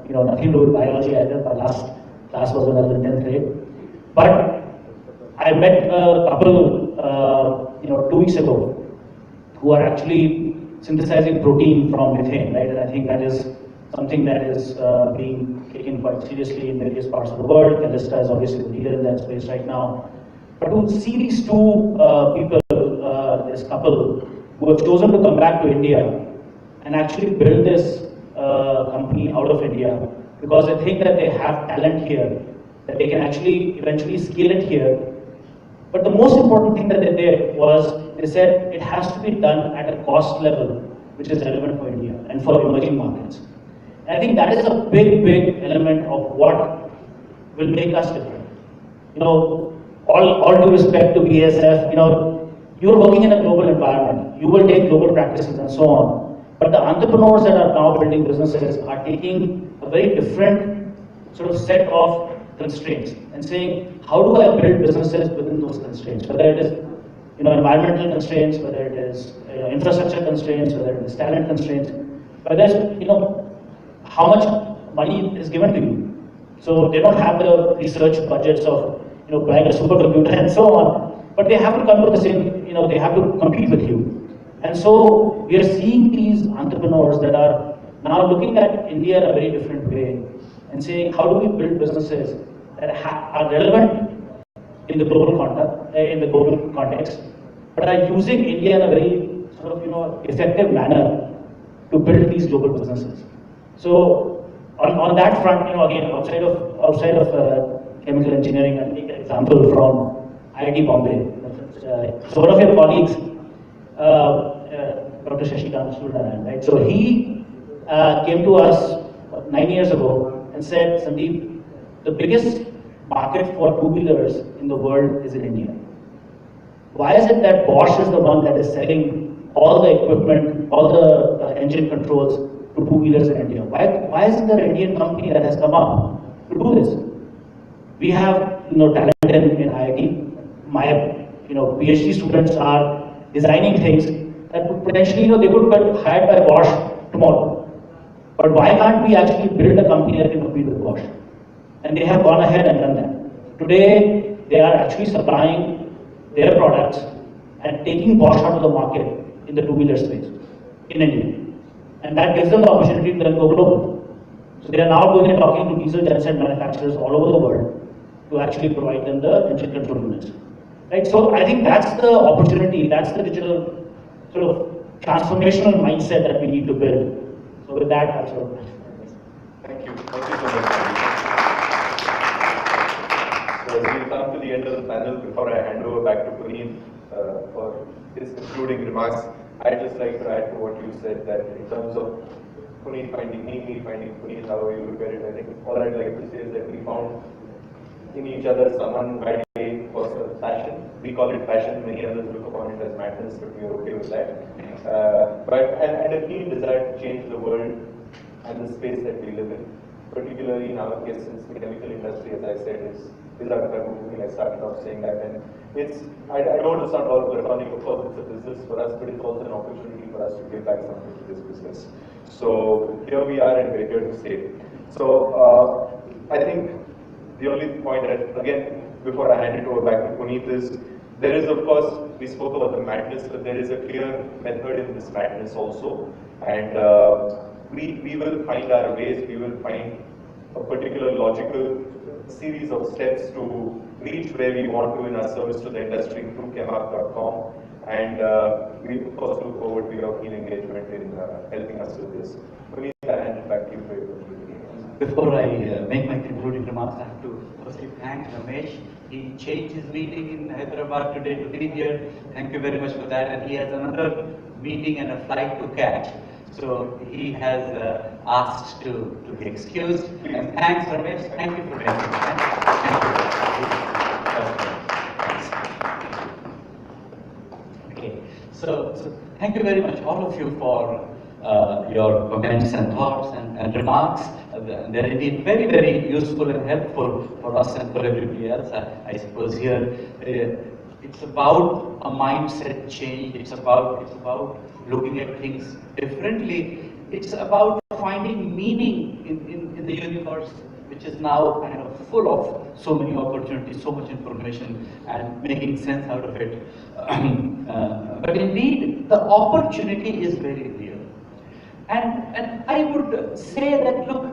nothing to do with biology either. My last class was when I was in 10th grade. But I met a couple, 2 weeks ago, who are actually synthesizing protein from methane, right? And I think that is something that is being taken quite seriously in various parts of the world. Calista is obviously the leader in that space right now. But to see these two people, this couple, who have chosen to come back to India and actually build this company out of India, because I think that they have talent here, that they can actually eventually scale it here. But the most important thing that they did was, they said it has to be done at a cost level which is relevant for India and for emerging markets. And I think that is a big, big element of what will make us different. You know, all due respect to BSF, you're working in a global environment. You will take global practices and so on. But the entrepreneurs that are now building businesses are taking a very different sort of set of constraints and saying, how do I build businesses within those constraints? Whether it is environmental constraints, whether it is infrastructure constraints, whether it is talent constraints, whether it's how much money is given to you. So they don't have the research budgets of buying a supercomputer and so on, but they have to come to the same, they have to compete with you. And so we are seeing these entrepreneurs that are now looking at India in a very different way and saying, how do we build businesses that are relevant in the global context, but are using India in a very sort of effective manner to build these global businesses. So on that front, again, outside of chemical engineering, I'll take an example from IIT Bombay. So one of your colleagues, Dr. Shashikant Suryanarayan, right? So he came to us 9 years ago and said, Sandeep, the biggest market for two-wheelers in the world is in India. Why is it that Bosch is the one that is selling all the equipment, all the engine controls to two-wheelers in India? Why isn't there an Indian company that has come up to do this? We have talent in IIT. My PhD students are designing things that would potentially they could get hired by Bosch tomorrow. But why can't we actually build a company that can compete with Bosch? And they have gone ahead and done that. Today, they are actually supplying their products and taking Bosch out of the market in the two-wheeler space in India. And that gives them the opportunity to then go global. So they are now going and talking to diesel genset manufacturers all over the world to actually provide them the engine control units. Right? So I think that's the opportunity, that's the digital sort of transformational mindset that we need to build. So with that, I'll sort of... Thank you. Thank you so much. So as we come to the end of the panel, before I hand over back to Puneet for his concluding remarks, I'd just like to add to what you said, that in terms of Puneet finding me finding Puneet, however you look at it, I think all I'd like to say is that we found in each other someone who had a personal passion. We call it passion, many others look upon it as madness, but we are okay with that. And a keen desire to change the world and the space that we live in. Particularly in our case, since the chemical industry, as I said, is our movie. I started off saying that, and I don't want to sound all platonic. Of course, it's a business for us, but it's also an opportunity for us to give back something to this business. So here we are, and we're here to stay. So I think the only point that, again, before I hand it over back to Puneet, is there is, of course, we spoke about the madness, but there is a clear method in this madness also, and we will find our ways. We will find a particular logical series of steps to reach where we want to in our service to the industry through Chemarc.com, and we of course look forward to your keen engagement in helping us with this. Puneet, I hand it back to you for your concluding remarks. Before I make my concluding remarks, I have to firstly thank Ramesh. He changed his meeting in Hyderabad today to be here. Thank you very much for that. And he has another meeting and a flight to catch. So he has asked to be excused. And thanks, Ramesh. Thank you for being here. Okay. So thank you very much, all of you, for your comments and thoughts and remarks. They're indeed very, very useful and helpful for us and for everybody else. I suppose here it's about a mindset change. It's about looking at things differently. It's about finding meaning in the universe, which is now kind of full of so many opportunities, so much information, and making sense out of it. But indeed, the opportunity is very real. And I would say that, look,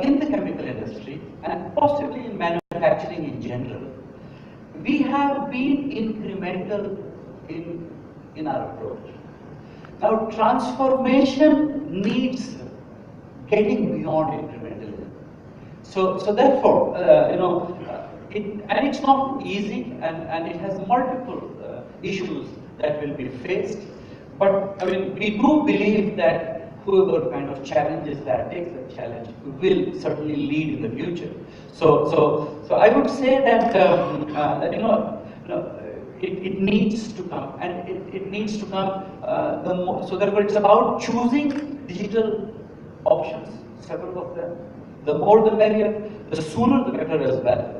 in the chemical industry and possibly in manufacturing in general, we have been incremental in our approach. Now, transformation needs getting beyond incrementalism. So therefore, and it's not easy, and it has multiple issues that will be faced. But I mean, we do believe that whoever kind of challenges that, takes the challenge, will certainly lead in the future. So I would say that it needs to come, and it needs to come. So therefore, it's about choosing digital options, several of them. The more the merrier, the sooner the better as well.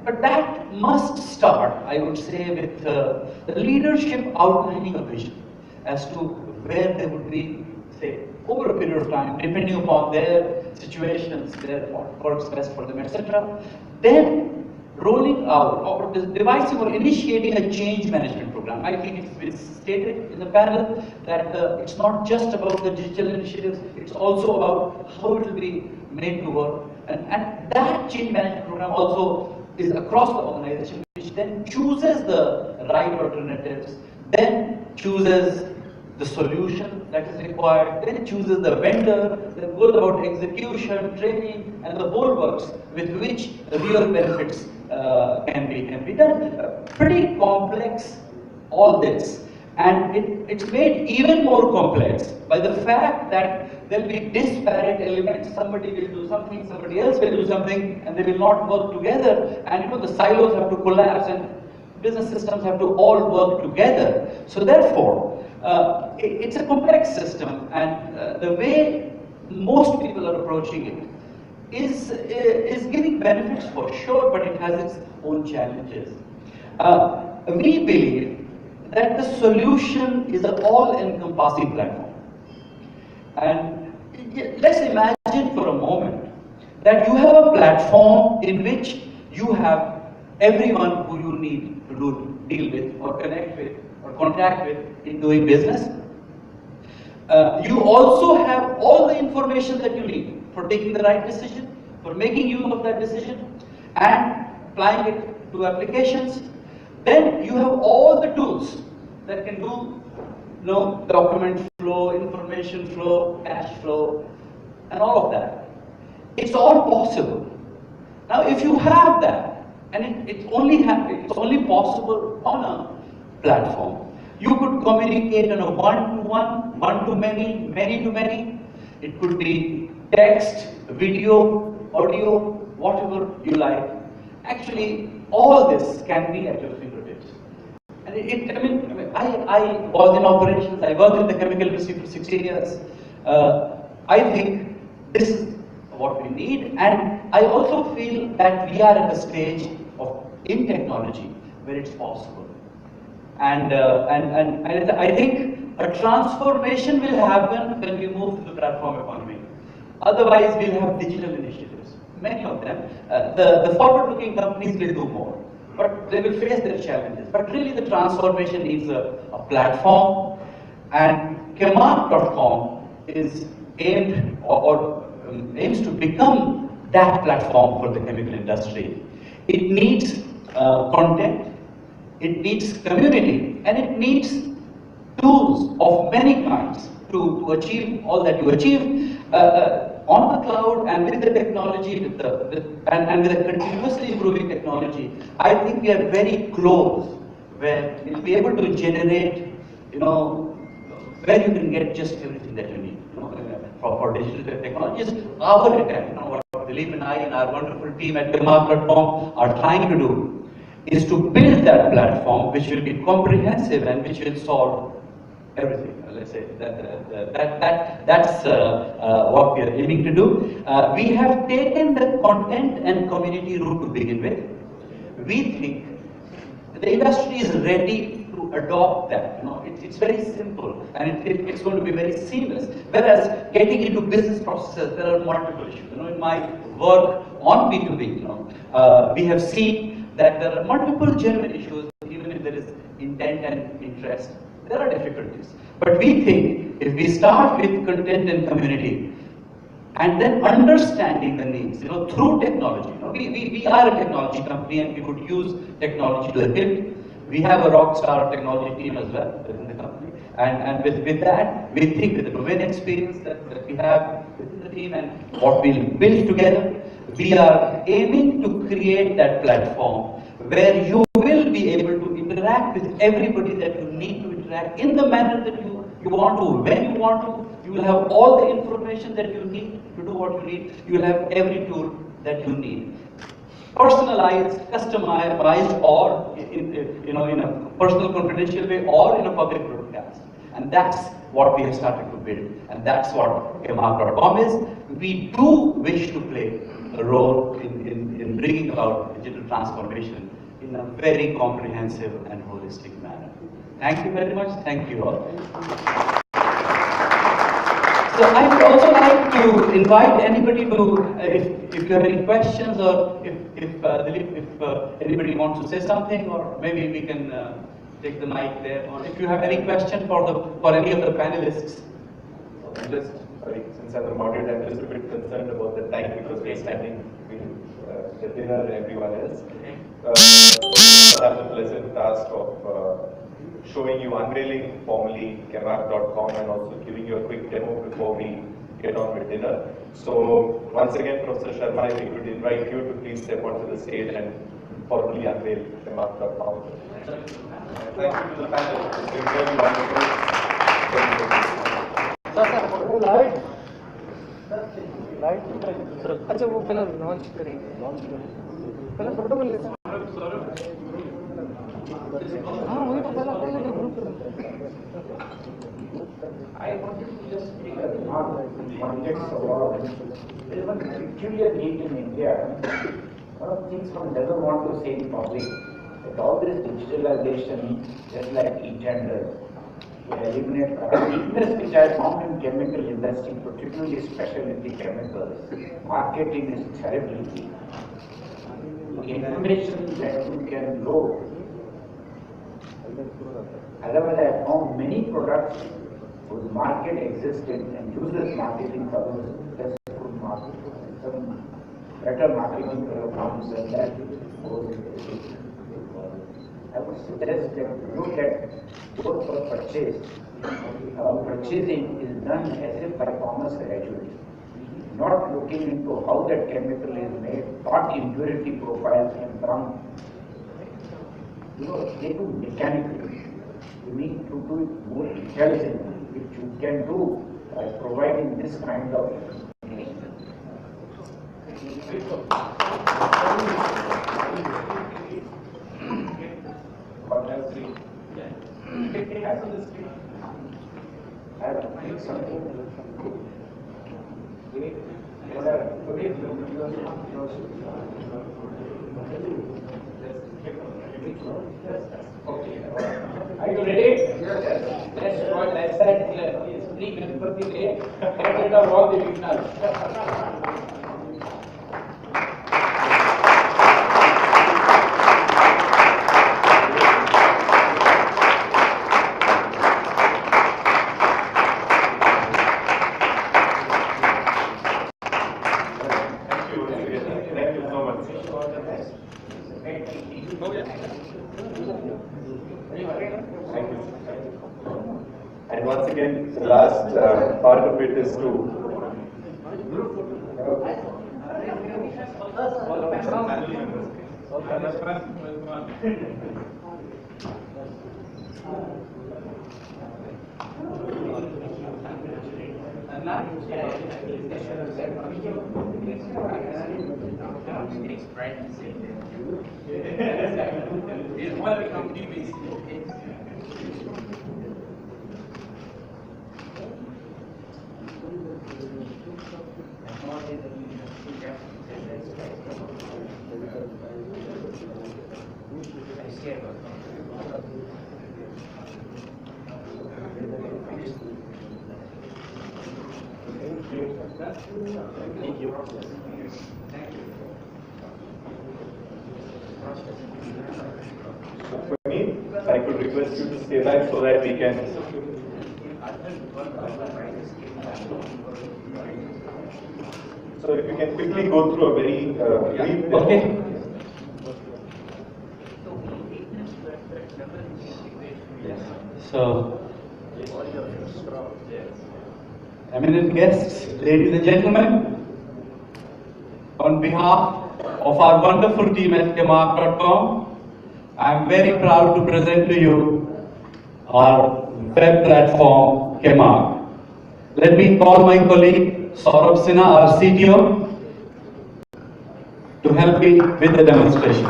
But that must start, I would say, with the leadership outlining a vision as to where they would be, say, over a period of time, depending upon their situations, what works best for them, etc. Then rolling out or devising or initiating a change management program. I think it's been stated in the panel that it's not just about the digital initiatives, it's also about how it will be made to work. And that change management program also is across the organization, which then chooses the right alternatives, then chooses the solution that is required, then chooses the vendor, then goes about execution, training, and the whole works with which the real benefits can be done. Pretty complex, all this. And it's made even more complex by the fact that there will be disparate elements. Somebody will do something, somebody else will do something, and they will not work together. And the silos have to collapse, and business systems have to all work together. So therefore, it's a complex system, and the way most people are approaching it is giving benefits for sure, but it has its own challenges. We believe that the solution is an all-encompassing platform. And let's imagine for a moment that you have a platform in which you have everyone who you need to deal with or connect with or contact with in doing business. You also have all the information that you need for taking the right decision, for making use of that decision, and applying it to applications. Then you have all the tools that can do document flow, information flow, cash flow, and all of that. It's all possible. Now, if you have that, and it's only possible on a platform, you could communicate on a one-to-one, one-to-many, many-to-many. It could be text, video, audio, whatever you like. Actually, all this can be at your fingertips. And I was in operations, I worked in the chemical industry for 16 years. I think this is what we need, and I also feel that we are at a stage in technology where it's possible. And I think a transformation will happen when we move to the platform economy. Otherwise, we'll have digital initiatives. Many of them, the forward-looking companies will do more, but they will face their challenges. But really, the transformation needs a platform, and Chemarc.com is aimed or aims to become that platform for the chemical industry. It needs content, it needs community, and it needs tools of many kinds to achieve all that you achieve on the cloud and with the technology, with a continuously improving technology. I think we are very close where we'll be able to generate, where you can get just everything that you need. For digital technologies, our attempt, what Dilip and I and our wonderful team at Chemarc.com are trying to do is to build that platform which will be comprehensive and which will solve everything. Let's say that's what we are aiming to do. We have taken the content and community route to begin with. We think the industry is ready to adopt that. It's very simple and it's going to be very seamless. Whereas getting into business processes, there are multiple issues. In my work on B2B, we have seen that there are multiple genuine issues, even if there is intent and interest. There are difficulties. But we think if we start with content and community, and then understanding the needs, through technology. We are a technology company and we could use technology to the hilt. We have a rock star technology team as well within the company. And with that, we think with the domain experience that we have within the team and what we'll build together, we are aiming to create that platform where you will be able to interact with everybody that you need to interact in the manner that you want to, when you want to. You will have all the information that you need to do what you need. You will have every tool that you need. Personalized, customized, or in a personal confidential way, or in a public broadcast. And that's what we have started to build. And that's what Chemarc.com is. We do wish to play a role in bringing about digital transformation in a very comprehensive and holistic manner. Thank you very much. Thank you all. So I would also like to invite anybody to, if you have any questions, or if anybody wants to say something, or maybe we can take the mic there, or if you have any question for any of the panelists. Sorry, since I'm the moderator, I'm just a bit concerned about the time because we're standing between the dinner and everyone else. I have the pleasant task of showing you, unveiling formally Chemarc.com and also giving you a quick demo before we get on with dinner. So once again, Professor Sharma, if we could invite you to please step onto the stage and formally unveil Chemarc.com. Thank you to the panel. It's been really wonderful. अच्छा वो पहले launch करेंगे पहले photo को लेते हैं हाँ वही तो पहला पहले group I wanted to just take a context of all of this. There is one peculiar need in India. One of the things one doesn't want to say in public, that all this digitalization, just like e-tenders, will eliminate the weakness which I found in chemical industry, particularly specialty chemicals. Marketing is terribly weak. The information that you can load. Otherwise, I have found many products whose market existed and uses marketing for those less good market. Some better marketing firms and that goes into it. I would suggest that you look at both for purchase. Purchasing is done as if by commerce gradually. Not looking into how that chemical is made, what impurity profiles can come. They do mechanically. You need to do it more intelligently, which you can do by providing this kind of information. What else? I have to make something. Okay. Are you ready? That's what I said. Is speak and get rid of all the ignorance. And once again, the last part of it is to I could request you to stay back so that we can So if you can quickly go through a very brief demo. Okay. So, eminent guests, ladies and gentlemen, on behalf of our wonderful team at Chemarc.com, I am very proud to present to you our web platform, Chemarc. Let me call my colleague Saurabh Sinha, our CTO, to help me with the demonstration.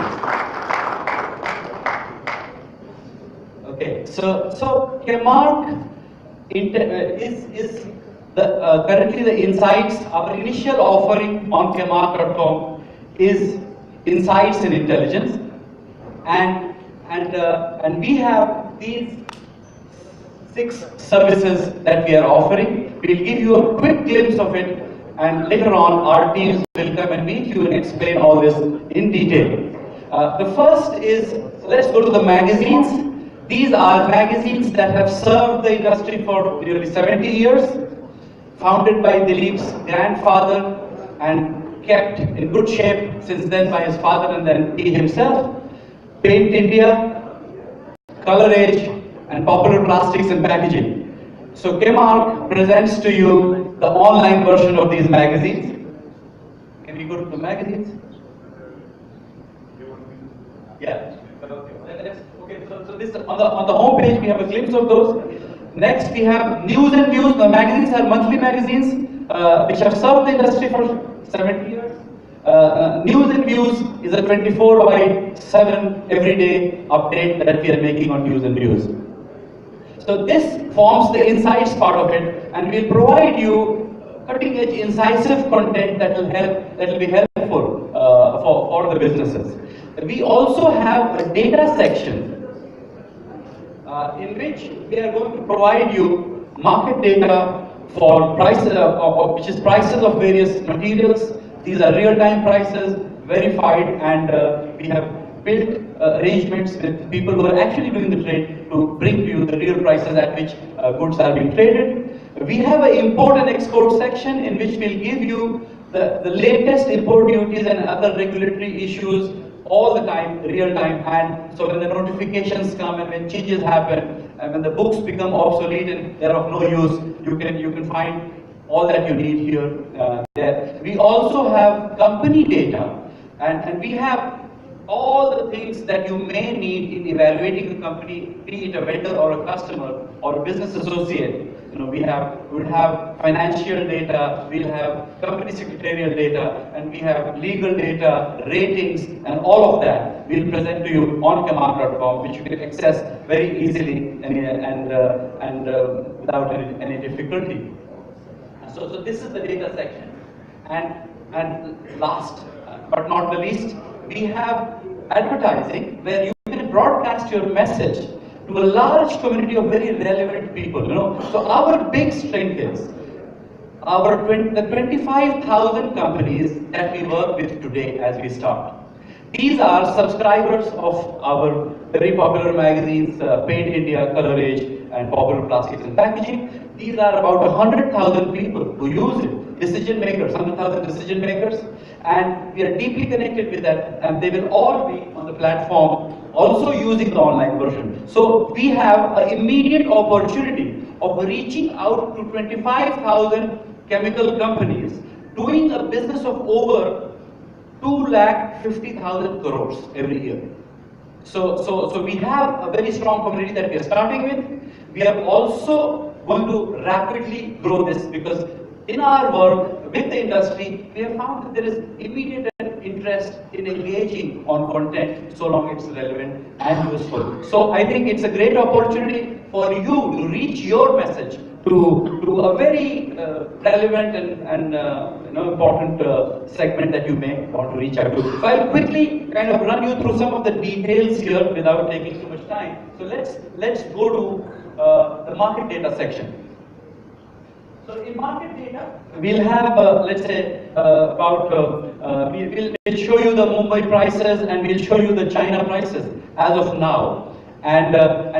Okay, so Chemarc is currently the insights. Our initial offering on Chemarc.com is insights in intelligence, and we have these 6 services that we are offering. We'll give you a quick glimpse of it, and later on our teams will come and meet you and explain all this in detail. The first is, let's go to the magazines. These are magazines that have served the industry for nearly 70 years, founded by Dilip's grandfather and kept in good shape since then by his father and then he himself. Paint India, Color Age, and Popular Plastics and Packaging. So Chemarc presents to you the online version of these magazines. Can we go to the magazines? Yeah. Okay, so this on the home page we have a glimpse of those. Next we have News and Views. The magazines are monthly magazines which have served the industry for 70 years. News and Views is a 24/7 everyday update that we are making on News and Views. So this forms the insights part of it, and we'll provide you cutting-edge, incisive content that will be helpful for the businesses. We also have a data section in which we are going to provide you market data for prices, which is prices of various materials. These are real-time prices, verified, and we have built arrangements with people who are actually doing the trade to bring to you the real prices at which goods are being traded. We have an import and export section in which we'll give you the latest import duties and other regulatory issues all the time, real time, and so when the notifications come and when changes happen and when the books become obsolete and they're of no use, you can find all that you need here. There. We also have company data, and we have all the things that you may need in evaluating a company, be it a vendor or a customer or a business associate. You know, we will have financial data, we'll have company secretarial data, and we have legal data, ratings, and all of that we'll present to you on Chemarc.com, which you can access very easily and without any difficulty. So this is the data section. And last but not the least, we have advertising where you can broadcast your message to a large community of very relevant people. You know, so our big strength is the 25,000 companies that we work with today as we start. These are subscribers of our very popular magazines, Paint India, Color Age, and Popular Plastics and Packaging. These are about 100,000 people who use it, decision makers, 100,000 decision makers, and we are deeply connected with that, and they will all be on the platform also using the online version. So we have an immediate opportunity of reaching out to 25,000 chemical companies, doing a business of over 250,000 crores every year. So we have a very strong community that we are starting with. We are also going to rapidly grow this because in our work with the industry, we have found that there is immediate interest in engaging on content so long it's relevant and useful. So I think it's a great opportunity for you to reach your message to a very relevant and important segment that you may want to reach out to. So I'll quickly kind of run you through some of the details here without taking too much time. So let's go to the market data section. So in market data, we'll have, let's say, we'll show you the Mumbai prices and we'll show you the China prices as of now. And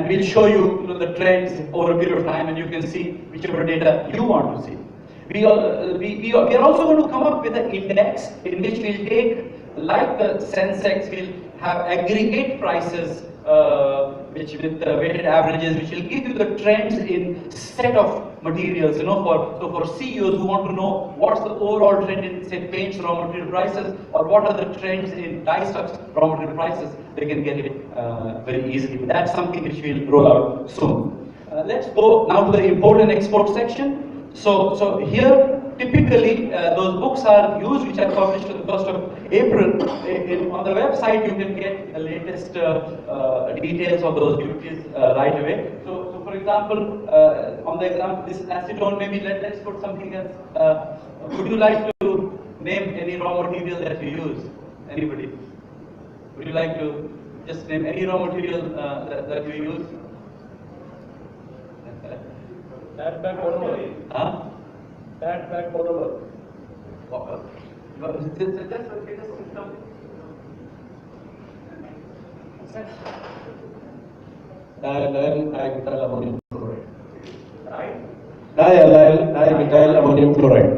we'll show you, the trends over a period of time, and you can see whichever data you want to see. we are also going to come up with an index in which we'll take, like the Sensex, we'll have aggregate prices, which with the weighted averages, which will give you the trends in set of materials. For CEOs who want to know what's the overall trend in, say, paints raw material prices, or what are the trends in dye stuffs raw material prices, they can get it very easily. That's something which we'll roll out soon. Let's go now to the import and export section. So here, typically, those books are used, which are published on the 1st of April. On the website, you can get the latest details of those duties right away. So for example, on the example, this is acetone, maybe let's put something else. Would you like to name any raw material that we use? Anybody? Would you like to just name any raw material that we use? That back monomer. Huh? That back monomer. Dimethyl ammonium chloride. Dimethyl ammonium chloride.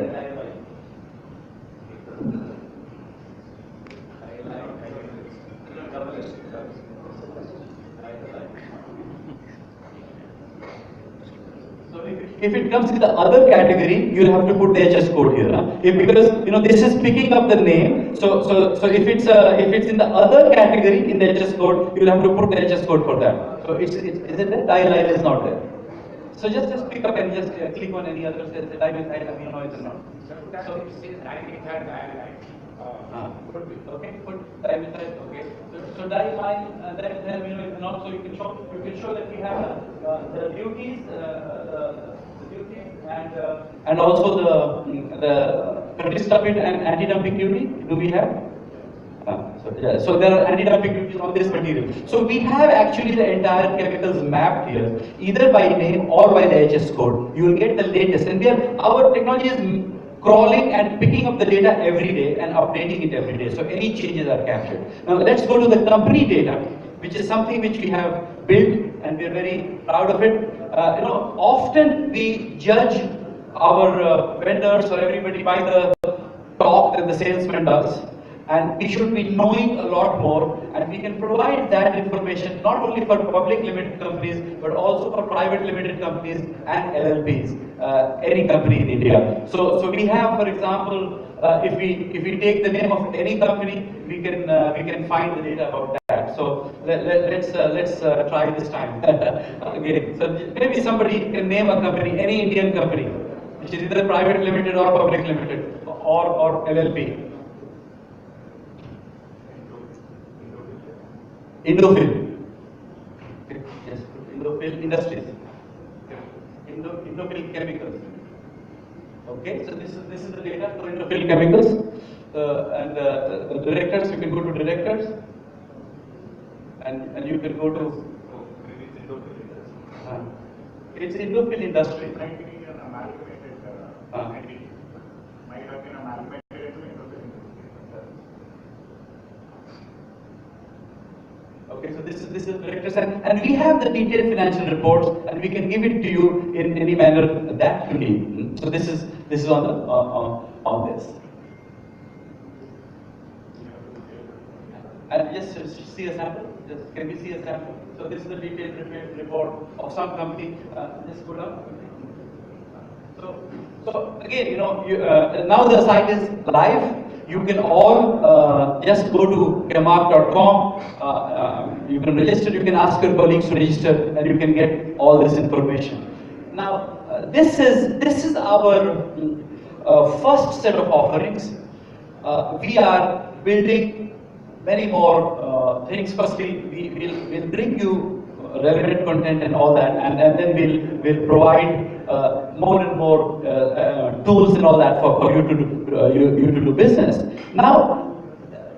If it comes in the other category, you'll have to put the HS code here, because this is picking up the name. So if it's in the other category in the HS code, you'll have to put the HS code for that. So is it there? Diallyl is not there. So just pick up and just click on any other. Says dimethyl amino is not. So it says dimethyl diallyl. Could be. Okay, put dimethyl. Okay. So dimethyl amino is not. So you can show that we have the duties. And also the country-stupid and anti-dumping duty. Do we have? So there are anti-dumping duties on this material. So we have actually the entire chemicals mapped here, either by name or by the HS code. You will get the latest, and our technology is crawling and picking up the data every day and updating it every day. So any changes are captured. Now let's go to the company data, which is something which we have built, and we are very proud of it. Often we judge our vendors or everybody by the talk that the salesman does, and we should be knowing a lot more, and we can provide that information not only for public limited companies but also for private limited companies and LLPs, any company in India. So we have, for example, if we take the name of any company, we can find the data about that. So let's try this time again. So maybe somebody can name a company, any Indian company, which is either private limited or public limited or LLP. Indofil. Yes, Indofil Industries. Indofil Chemicals. Okay, so this is the data for Indofil Chemicals, and the directors. You can go to directors, and you can go to. It's Indofil Industries. Okay, so this is the directors, and we have the detailed financial reports, and we can give it to you in any manner that you need. So this is on this. And just see a sample. Can we see a sample? So this is the detailed report of some company. Just go down. So again, now the site is live. You can all just go to chemarc.com. You can register. You can ask your colleagues to register, and you can get all this information. Now, this is our first set of offerings. We are building many more things. Firstly, we'll bring you relevant content and all that, and then we'll provide more and more tools and all that for you to do business. Now,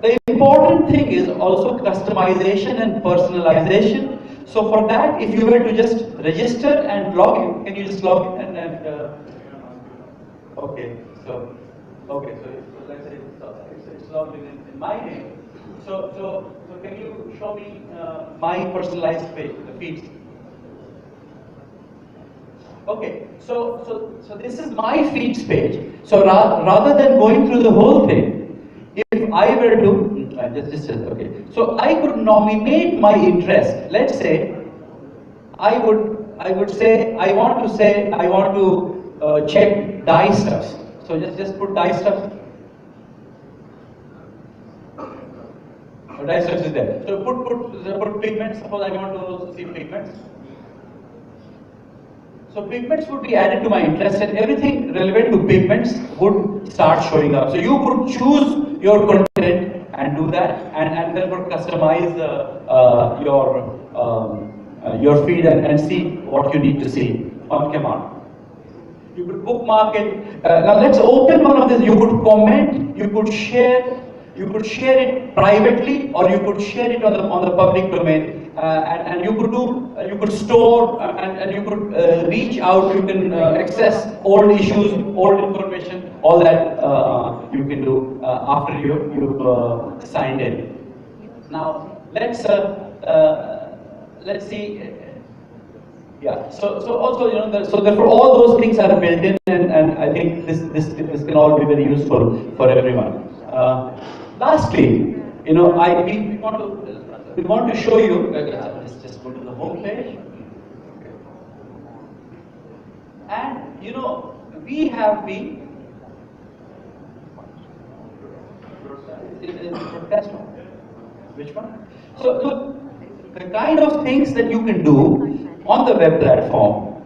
the important thing is also customization and personalization. So for that, if you were to just register and log in, can you just log in and okay, so let's say it's logged in my name. So can you show me my personalized feeds? Okay, so this is my feeds page. So rather than going through the whole thing, if I were to okay, so I could nominate my interest. Let's say I would say I want to check dye stuffs. So just put dye stuffs. Dye stuffs is there. So put pigments. Suppose I want to also see pigments. So pigments would be added to my interest, and everything relevant to pigments would start showing up. So you could choose your content and do that, and therefore customize your feed and see what you need to see on Chemarc. You could bookmark it. Now let's open one of these. You could comment. You could share. You could share it privately, or you could share it on the public domain. And you could store and you could reach out. You can access old issues, old information, all that you can do after you've signed in. Now let's see. Yeah. So also so therefore all those things are built in, and I think this can all be very useful for everyone. Lastly, we want to show you. Let's just go to the home page, and we have been. Test one. Which one? So look, the kind of things that you can do on the web platform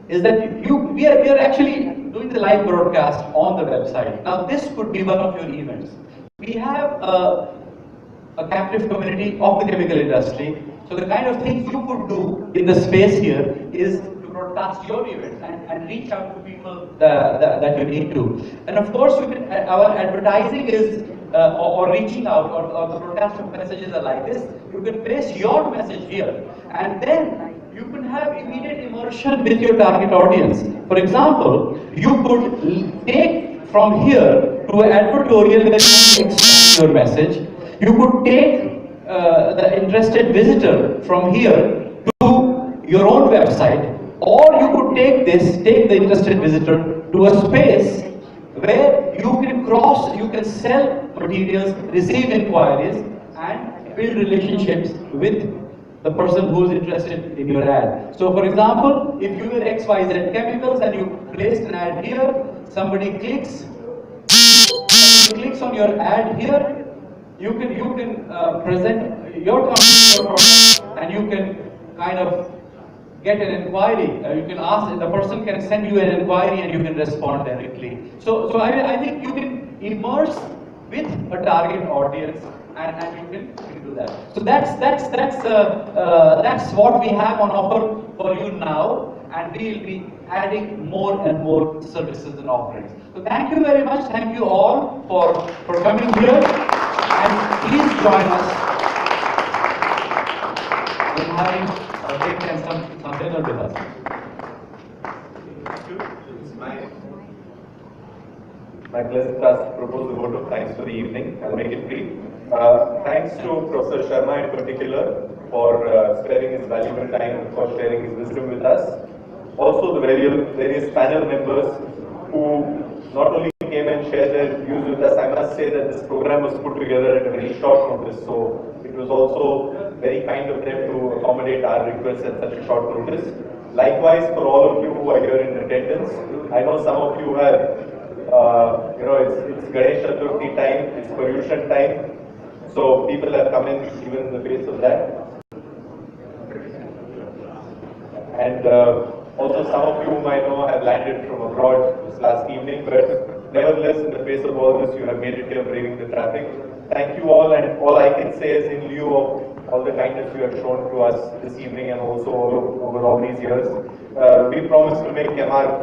is that we are actually doing the live broadcast on the website. Now this could be one of your events. We have a captive community of the chemical industry. So the kind of things you could do in the space here is to broadcast your events and reach out to people that you need to. And of course, our advertising is or reaching out or the broadcast of messages are like this. You can place your message here, and then you can have immediate immersion with your target audience. For example, you could take from here to an advertorial where you expand your message. You could take the interested visitor from here to your own website, or you could take the interested visitor to a space where you can sell materials, receive inquiries, and build relationships with the person who is interested in your ad. So for example, if you were XYZ Chemicals and you placed an ad here, somebody clicks on your ad here, you can present your company, your product, and you can kind of get an inquiry. You can ask, the person can send you an inquiry and you can respond directly. So I think you can immerse with a target audience and you can do that. So that's what we have on offer for you now, and we will be adding more and more services and offerings. So thank you very much. Thank you all for coming here, and please join us in having a break and some dinner with us. It's my pleasant task to propose the vote of thanks for the evening. I'll make it brief. Thanks to Professor Sharma in particular for sparing his valuable time and for sharing his wisdom with us. Also the various panel members who not only came and shared their views with us. I must say that this program was put together at a very short notice, so it was also very kind of them to accommodate our requests at such a short notice. Likewise, for all of you who are here in attendance, I know some of you have, it's Ganesh Chaturthi time, it's Vibhushan time, so people have come in even in the face of that. And also some of you whom I know have landed from abroad this last evening, but nevertheless, in the face of all this, you have made it here braving the traffic. Thank you all, and all I can say is in lieu of all the kindness you have shown to us this evening and also over all these years, we promise to make Chemarc